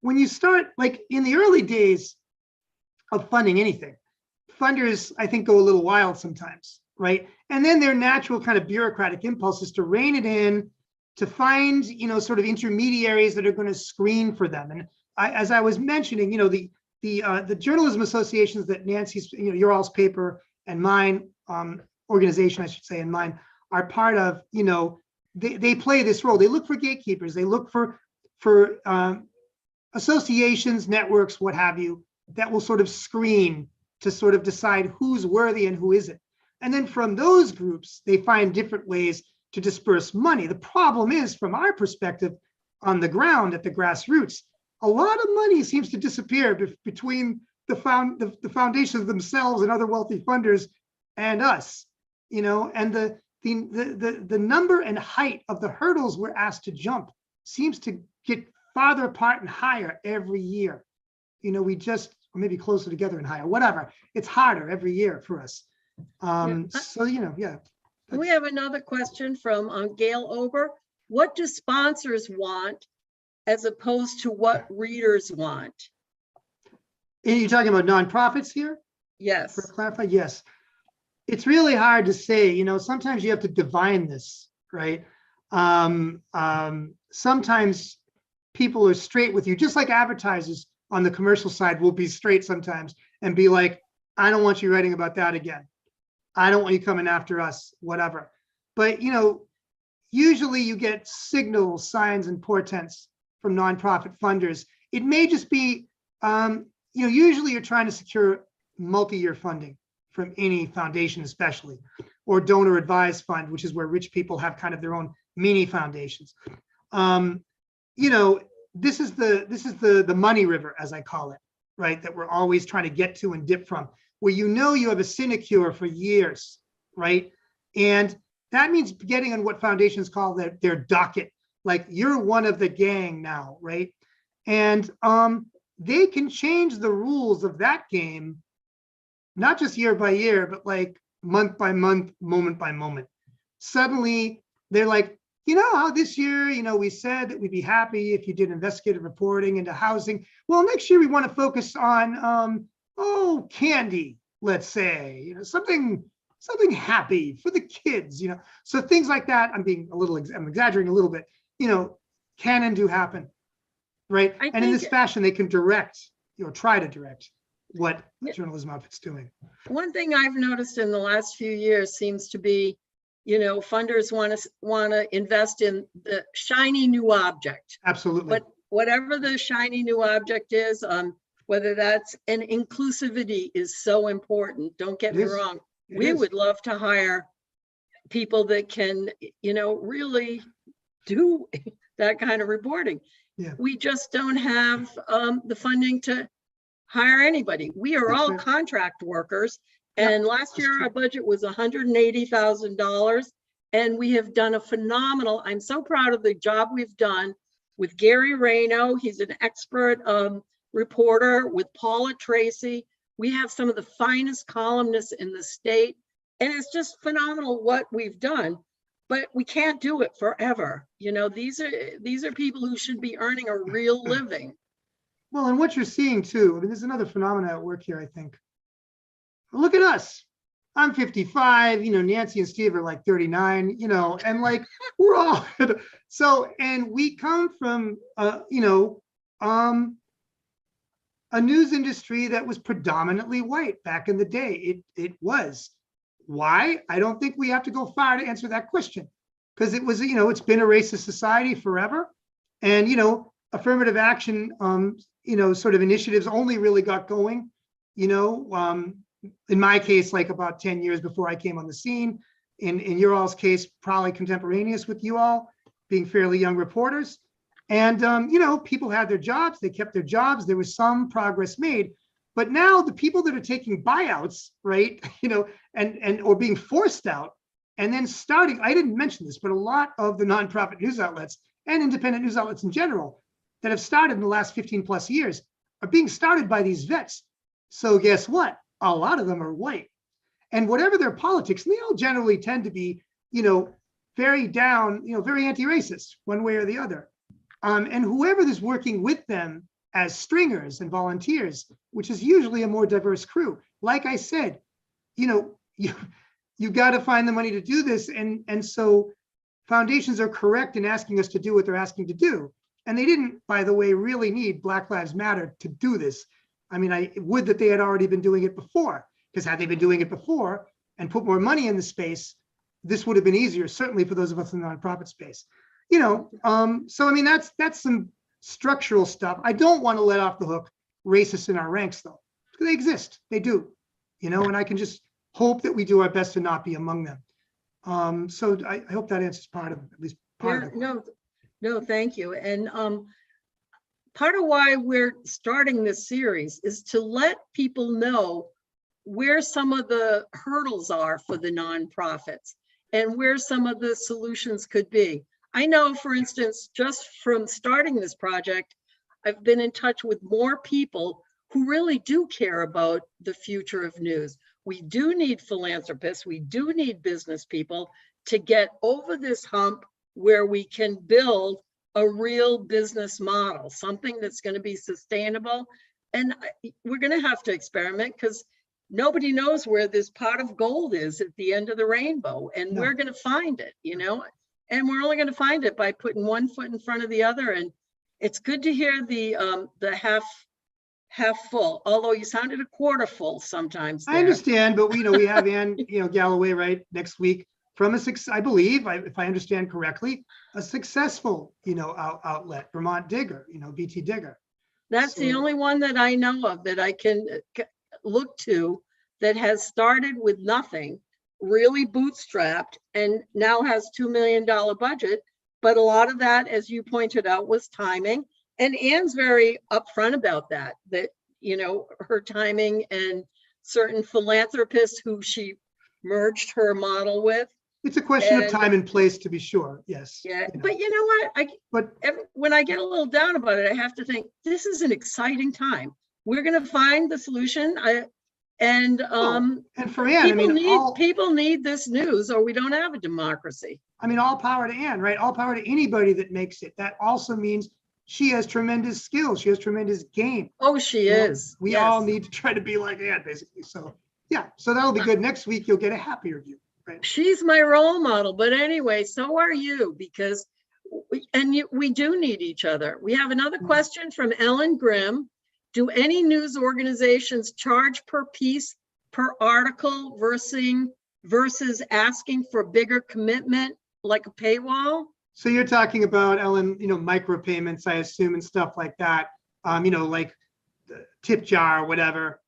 Speaker 1: when you start, like in the early days of funding anything, funders, I think, go a little wild sometimes, right? And then their natural kind of bureaucratic impulse is to rein it in, to find, sort of intermediaries that are going to screen for them. And as I was mentioning, the journalism associations that Nancy's, your all's paper and mine, organization, I should say, and mine are part of, they play this role. They look for gatekeepers. They look for associations, networks, what have you, that will sort of screen to sort of decide who's worthy and who isn't. And then from those groups, they find different ways to disperse money. The problem is, from our perspective on the ground at the grassroots, a lot of money seems to disappear between the foundations themselves and other wealthy funders and us, and the number and height of the hurdles we're asked to jump seems to get farther apart and higher every year. We just, or maybe closer together and higher, whatever. It's harder every year for us. So, yeah.
Speaker 4: We have another question from Gail Ober. What do sponsors want as opposed to what readers want?
Speaker 1: And you're talking about nonprofits here?
Speaker 4: Yes.
Speaker 1: For clarify, yes. It's really hard to say, sometimes you have to divine this, right? Sometimes people are straight with you, just like advertisers on the commercial side will be straight sometimes and be like, I don't want you writing about that again. I don't want you coming after us, whatever. But, usually you get signals, signs, and portents from nonprofit funders. It may just be, usually you're trying to secure multi-year funding from any foundation, especially, or donor advised fund, which is where rich people have kind of their own mini foundations. This is the money river, as I call it, right? That we're always trying to get to and dip from, where you have a sinecure for years, right? And that means getting on what foundations call their docket. Like, you're one of the gang now, right? And they can change the rules of that game, not just year by year, but like month by month, moment by moment. Suddenly they're like, how this year, we said that we'd be happy if you did investigative reporting into housing. Well, next year we want to focus on, candy, let's say, something happy for the kids, So things like that, I'm exaggerating a little bit, can and do happen, right? And in this fashion, they can direct, try to direct what
Speaker 4: Yeah.
Speaker 1: journalism outfit's doing.
Speaker 4: One thing I've noticed in the last few years seems to be, you know, funders want to invest in the shiny new object.
Speaker 1: Absolutely.
Speaker 4: But whatever the shiny new object is, whether that's an inclusivity is so important. Don't get
Speaker 1: It
Speaker 4: me
Speaker 1: is.
Speaker 4: wrong.
Speaker 1: It
Speaker 4: We
Speaker 1: is.
Speaker 4: would love to hire people that can, you know, really do that kind of reporting.
Speaker 1: Yeah.
Speaker 4: We just don't have the funding to hire anybody. We are
Speaker 1: That's
Speaker 4: all
Speaker 1: right.
Speaker 4: contract workers.
Speaker 1: Yep,
Speaker 4: And last
Speaker 1: that's
Speaker 4: year
Speaker 1: true.
Speaker 4: our budget was $180,000. And we have done a phenomenal, I'm so proud of the job we've done with Gary Rayno. He's an expert reporter, with Paula Tracy. We have some of the finest columnists in the state. And it's just phenomenal what we've done, but we can't do it forever. You know, these are people who should be earning a real living.
Speaker 1: Well, and what you're seeing too, I mean, there's another phenomenon at work here, I think. Look at us. I'm 55, you know, Nancy and Steve are like 39, you know, and like we're all so, and we come from, you know, a news industry that was predominantly white back in the day. It was. Why? I don't think we have to go far to answer that question, because it was, you know, it's been a racist society forever. And, you know, affirmative action, you know, sort of initiatives only really got going, you know, in my case, like about 10 years before I came on the scene. In your all's case, probably contemporaneous with you all, being fairly young reporters. And, you know, people had their jobs, they kept their jobs, there was some progress made. But now the people that are taking buyouts, right, you know, and or being forced out, and then starting, I didn't mention this, but a lot of the nonprofit news outlets and independent news outlets in general that have started in the last 15 plus years are being started by these vets. So guess what? A lot of them are white. And whatever their politics, and they all generally tend to be, you know, very down, you know, very anti-racist one way or the other. And whoever is working with them as stringers and volunteers, which is usually a more diverse crew. Like I said, you know, you got to find the money to do this. And so foundations are correct in asking us to do what they're asking to do. And they didn't, by the way, really need Black Lives Matter to do this. I mean, I would that they had already been doing it before, because had they been doing it before and put more money in the space, this would have been easier, certainly for those of us in the nonprofit space. You know, so I mean, that's some structural stuff. I don't want to let off the hook racists in our ranks, though. They exist, they do, you know, and I can just hope that we do our best to not be among them. So I hope that answers part of, at least part of it.
Speaker 4: No, thank you. And part of why we're starting this series is to let people know where some of the hurdles are for the nonprofits and where some of the solutions could be. I know, for instance, just from starting this project, I've been in touch with more people who really do care about the future of news. We do need philanthropists, we do need business people to get over this hump where we can build a real business model, something that's going to be sustainable. And we're going to have to experiment, because nobody knows where this pot of gold is at the end of the rainbow, and we're going to find it, you know, and we're only going to find it by putting one foot in front of the other. And it's good to hear the half full, although you sounded a quarter full sometimes there.
Speaker 1: I understand, but we know we have Ann, you know, Galloway, right, next week from I believe, if I understand correctly, a successful, you know, outlet, Vermont Digger, you know, VT Digger.
Speaker 4: That's the only one that I know of that I can look to that has started with nothing, really bootstrapped, and now has $2 million budget. But a lot of that, as you pointed out, was timing. And Ann's very upfront about that, you know, her timing and certain philanthropists who she merged her model with.
Speaker 1: It's a question of time and place, to be sure. Yes.
Speaker 4: Yeah,
Speaker 1: you know.
Speaker 4: but you know what? When I get a little down about it, I have to think this is an exciting time. We're going to find the solution. And
Speaker 1: for Ann, I mean,
Speaker 4: people need this news, or we don't have a democracy.
Speaker 1: I mean, all power to Ann, right? All power to anybody that makes it. That also means she has tremendous skills. She has tremendous game.
Speaker 4: Oh, she is.
Speaker 1: We all need to try to be like Ann, basically. So yeah, so that'll be good. Next week, you'll get a happier view. Right.
Speaker 4: She's my role model, but anyway, so are you, because we do need each other. We have another question from Ellen Grimm. Do any news organizations charge per piece, per article versus asking for a bigger commitment like a paywall?
Speaker 1: So you're talking about, Ellen, micropayments, I assume, and stuff like that, like the tip jar or whatever.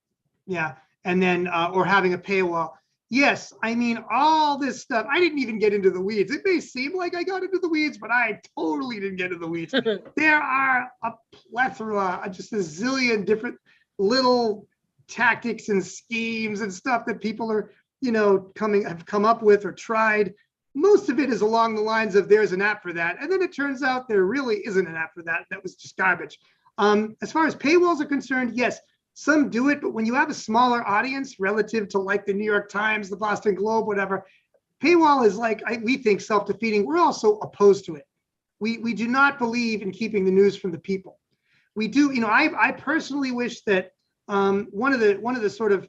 Speaker 1: Yeah. And then, or having a paywall. Yes. I mean, all this stuff, I didn't even get into the weeds. It may seem like I got into the weeds, but I totally didn't get into the weeds. There are a plethora, just a zillion different little tactics and schemes and stuff that people are, have come up with or tried. Most of it is along the lines of there's an app for that. And then it turns out there really isn't an app for that. That was just garbage. As far as paywalls are concerned, yes, some do it, but when you have a smaller audience relative to like the New York Times, the Boston Globe, whatever, paywall is like, we think self-defeating. We're also opposed to it. We do not believe in keeping the news from the people. We do, I personally wish that one of the sort of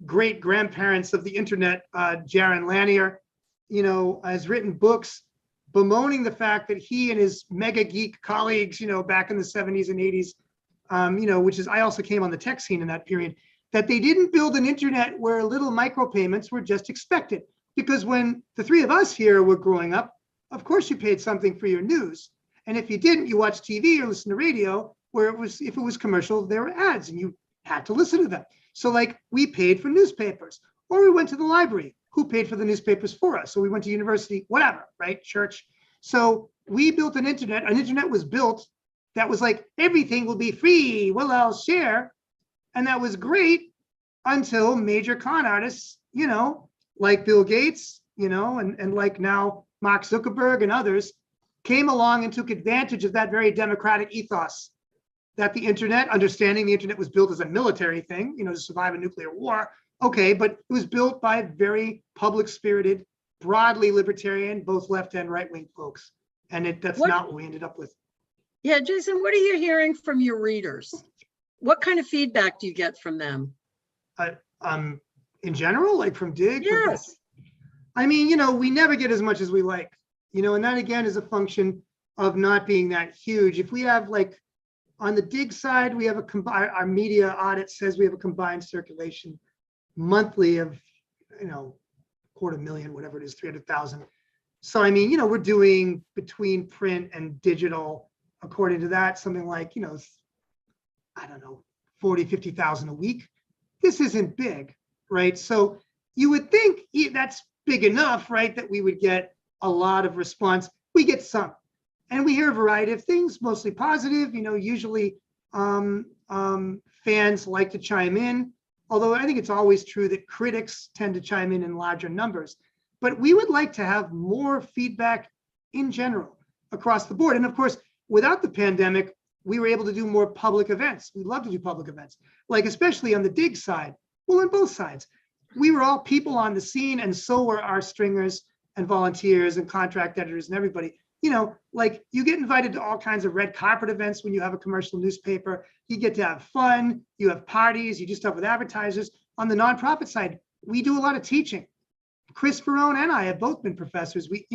Speaker 1: great grandparents of the internet, Jaron Lanier, has written books bemoaning the fact that he and his mega geek colleagues, back in the 70s and 80s, which is, I also came on the tech scene in that period, that they didn't build an internet where little micropayments were just expected. Because when the three of us here were growing up, of course you paid something for your news. And if you didn't, you watched TV or listened to radio, where if it was commercial, there were ads and you had to listen to them. So like we paid for newspapers, or we went to the library. Who paid for the newspapers for us? So we went to university, whatever, right? Church. So we built an internet. An internet was built that was like, everything will be free. Well, I'll share. And that was great until major con artists, like Bill Gates, and like now Mark Zuckerberg and others came along and took advantage of that very democratic ethos that the internet, understanding the internet was built as a military thing, to survive a nuclear war. Okay, but it was built by very public-spirited, broadly libertarian, both left and right-wing folks. And that's not what we ended up with.
Speaker 4: Yeah, Jason, what are you hearing from your readers? What kind of feedback do you get from them?
Speaker 1: In general, like from Dig?
Speaker 4: Yes.
Speaker 1: I mean, we never get as much as we like, and that again is a function of not being that huge. If we have like, on the Dig side, we have our media audit says we have a combined circulation monthly of, 250,000, whatever it is, 300,000. So, I mean, we're doing between print and digital, according to that, something like, I don't know, 40, 50,000 a week. This isn't big, right? So you would think that's big enough, right? That we would get a lot of response. We get some, and we hear a variety of things, mostly positive, usually fans like to chime in. Although I think it's always true that critics tend to chime in larger numbers. But we would like to have more feedback in general across the board. And of course, without the pandemic, we were able to do more public events. We love to do public events, like especially on the Dig side. Well, on both sides, we were all people on the scene, and so were our stringers and volunteers and contract editors and everybody. Like you get invited to all kinds of red carpet events when you have a commercial newspaper. You get to have fun, you have parties, you do stuff with advertisers. On the nonprofit side, we do a lot of teaching. Chris Ferrone and I have both been professors. We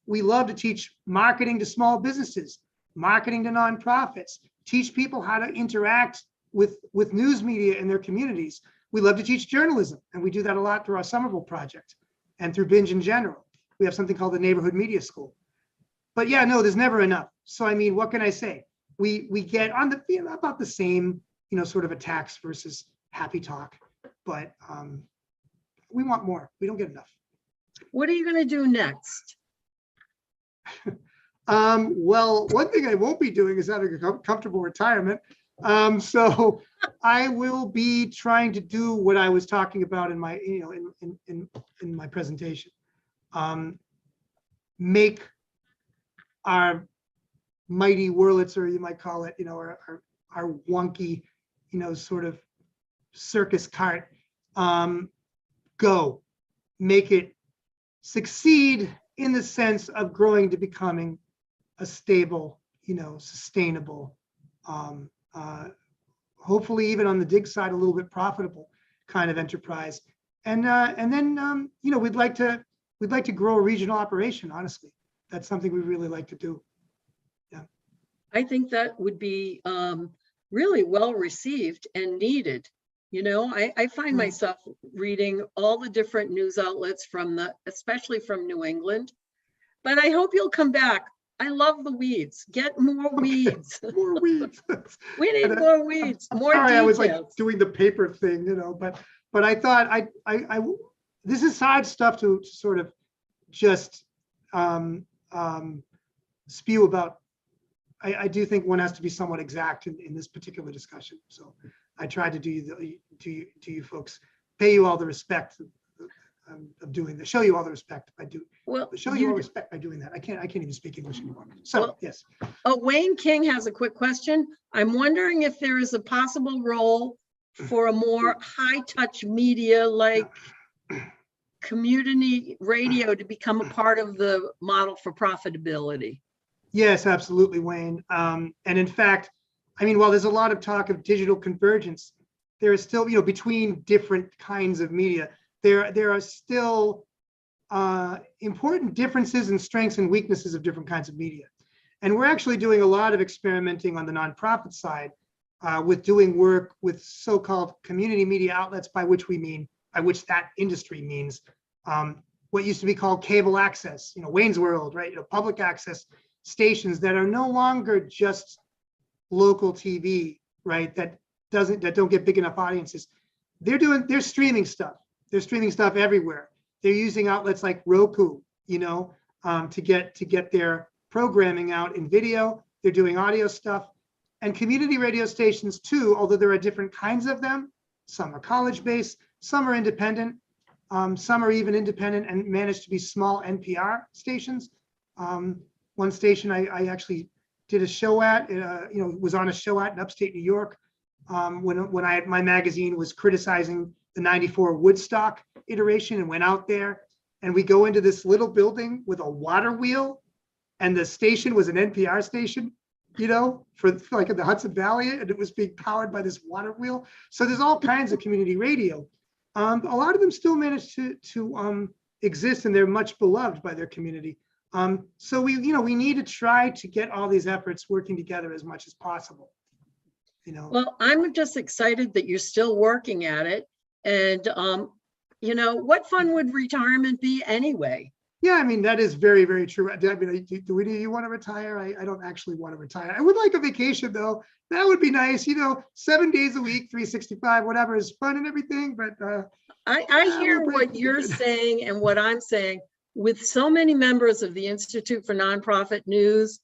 Speaker 1: love to teach marketing to small businesses, marketing to nonprofits, teach people how to interact with news media in their communities. We love to teach journalism, and we do that a lot through our Somerville project and through Binge in general. We have something called the Neighborhood Media School. But yeah, no, there's never enough. So I mean, what can I say? We get on the about the same, sort of attacks versus happy talk, but we want more. We don't get enough.
Speaker 4: What are you going to do next?
Speaker 1: Well, one thing I won't be doing is having a comfortable retirement. So I will be trying to do what I was talking about in my, in my presentation. Make our mighty Wurlitzer, you might call it, our wonky, sort of circus cart, go, make it succeed in the sense of growing to becoming a stable, sustainable, hopefully even on the Dig side, a little bit profitable kind of enterprise. And then, we'd like to grow a regional operation, honestly. That's something we really like to do. Yeah.
Speaker 4: I think that would be really well received and needed. You know, I find myself reading all the different news outlets especially from New England, but I hope you'll come back. I love the weeds. Get more weeds.
Speaker 1: More weeds.
Speaker 4: We need
Speaker 1: And
Speaker 4: more weeds,
Speaker 1: I'm
Speaker 4: more
Speaker 1: sorry, I was like
Speaker 4: details.
Speaker 1: doing the paper thing, but I thought this is hard stuff to sort of just spew about. I do think one has to be somewhat exact in this particular discussion. So I tried to do you folks, pay you all the respect of doing this, show you all the respect by doing.
Speaker 4: Well,
Speaker 1: Show you all respect by doing that. I can't even speak English anymore. So
Speaker 4: Well,
Speaker 1: yes.
Speaker 4: Oh, Wayne King has a quick question. I'm wondering if there is a possible role for a more high-touch media like community radio to become a part of the model for profitability.
Speaker 1: Yes, absolutely, Wayne. And in fact, I mean, while there's a lot of talk of digital convergence, there is still, between different kinds of media, there are still important differences and strengths and weaknesses of different kinds of media. And we're actually doing a lot of experimenting on the nonprofit side with doing work with so-called community media outlets, by which that industry means what used to be called cable access, Wayne's World, right? Public access stations that are no longer just local TV, right? That don't get big enough audiences. They're streaming stuff. They're streaming stuff everywhere. They're using outlets like Roku, to get their programming out in video. They're doing audio stuff, and community radio stations too, although there are different kinds of them. Some are college-based, some are independent, some are even independent and manage to be small NPR stations. One station I actually did a show at, was on a show at in upstate New York, when my magazine was criticizing the '94 Woodstock iteration, and went out there, and we go into this little building with a water wheel, and the station was an NPR station, for like in the Hudson Valley, and it was being powered by this water wheel. So there's all kinds of community radio. A lot of them still manage to exist, and they're much beloved by their community. So we need to try to get all these efforts working together as much as possible.
Speaker 4: Well, I'm just excited that you're still working at it. And, what fun would retirement be anyway?
Speaker 1: Yeah, I mean, that is very, very true. I mean, do you want to retire? I don't actually want to retire. I would like a vacation, though. That would be nice. 7 days a week, 365, whatever is fun and everything. But
Speaker 4: I hear what you're saying and what I'm saying. With so many members of the Institute for Nonprofit News,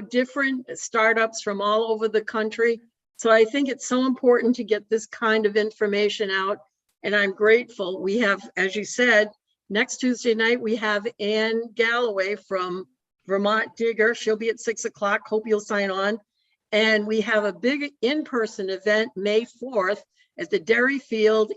Speaker 4: different startups from all over the country. So I think it's so important to get this kind of information out. And I'm grateful. We have, as you said, next Tuesday night, we have Ann Galloway from Vermont Digger. She'll be at 6 o'clock. Hope you'll sign on. And we have a big in-person event May 4th at the Dairy Field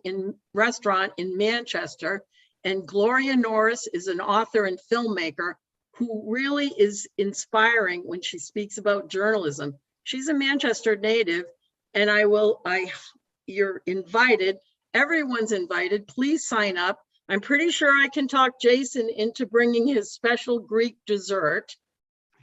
Speaker 4: restaurant in Manchester. And Gloria Norris is an author and filmmaker who really is inspiring when she speaks about journalism. She's a Manchester native, and you're invited. Everyone's invited. Please sign up. I'm pretty sure I can talk Jason into bringing his special Greek dessert.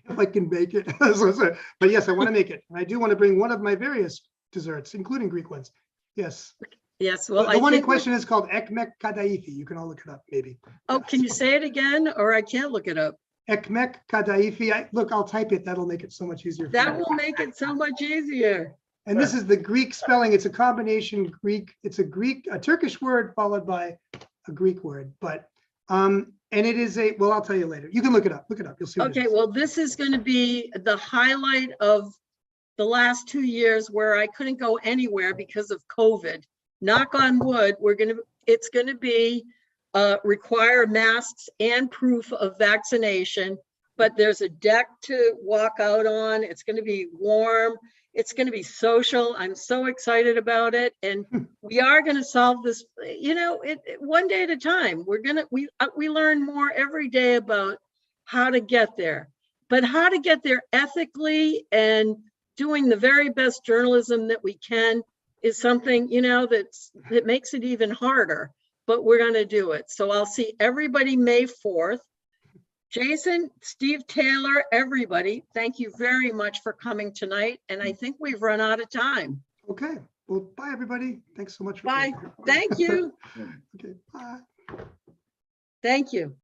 Speaker 1: If I can make it. But yes, I want to make it. I do want to bring one of my various desserts, including Greek ones. Yes.
Speaker 4: Yes. Well,
Speaker 1: the one in question is called ekmek kadaifi. You can all look it up, maybe.
Speaker 4: Oh, can you say it again, or I can't look it up?
Speaker 1: Ekmek kadaifi. Look, I'll type it. That'll make it so much easier.
Speaker 4: That will make it so much easier.
Speaker 1: And this is the Greek spelling. It's a combination Greek. It's a Turkish word followed by a Greek word. But and it is well, I'll tell you later. You can look it up. Look it up. You'll see.
Speaker 4: Okay. Well, this is going to be the highlight of the last 2 years where I couldn't go anywhere because of COVID. Knock on wood. It's going to be require masks and proof of vaccination. But there's a deck to walk out on. It's going to be warm. It's going to be social. I'm so excited about it. And we are going to solve this, one day at a time. We learn more every day about how to get there, but how to get there ethically and doing the very best journalism that we can is something, that makes it even harder, but we're going to do it. So I'll see everybody May 4th. Jason, Steve Taylor, everybody, thank you very much for coming tonight. And I think we've run out of time.
Speaker 1: Okay. Well, bye, everybody. Thanks so much.
Speaker 4: Bye. Thank you.
Speaker 1: Okay, bye.
Speaker 4: Thank you.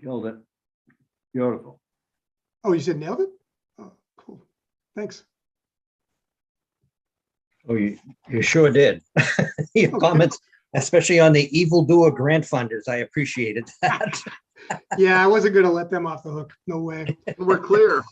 Speaker 3: Killed it. Beautiful.
Speaker 1: Oh, you said nailed it? Oh, cool. Thanks.
Speaker 5: Oh, you sure did. Your
Speaker 1: Okay.
Speaker 5: comments, especially on the evildoer grant funders, I appreciated that.
Speaker 1: Yeah, I wasn't going to let them off the hook. No way.
Speaker 2: We're clear.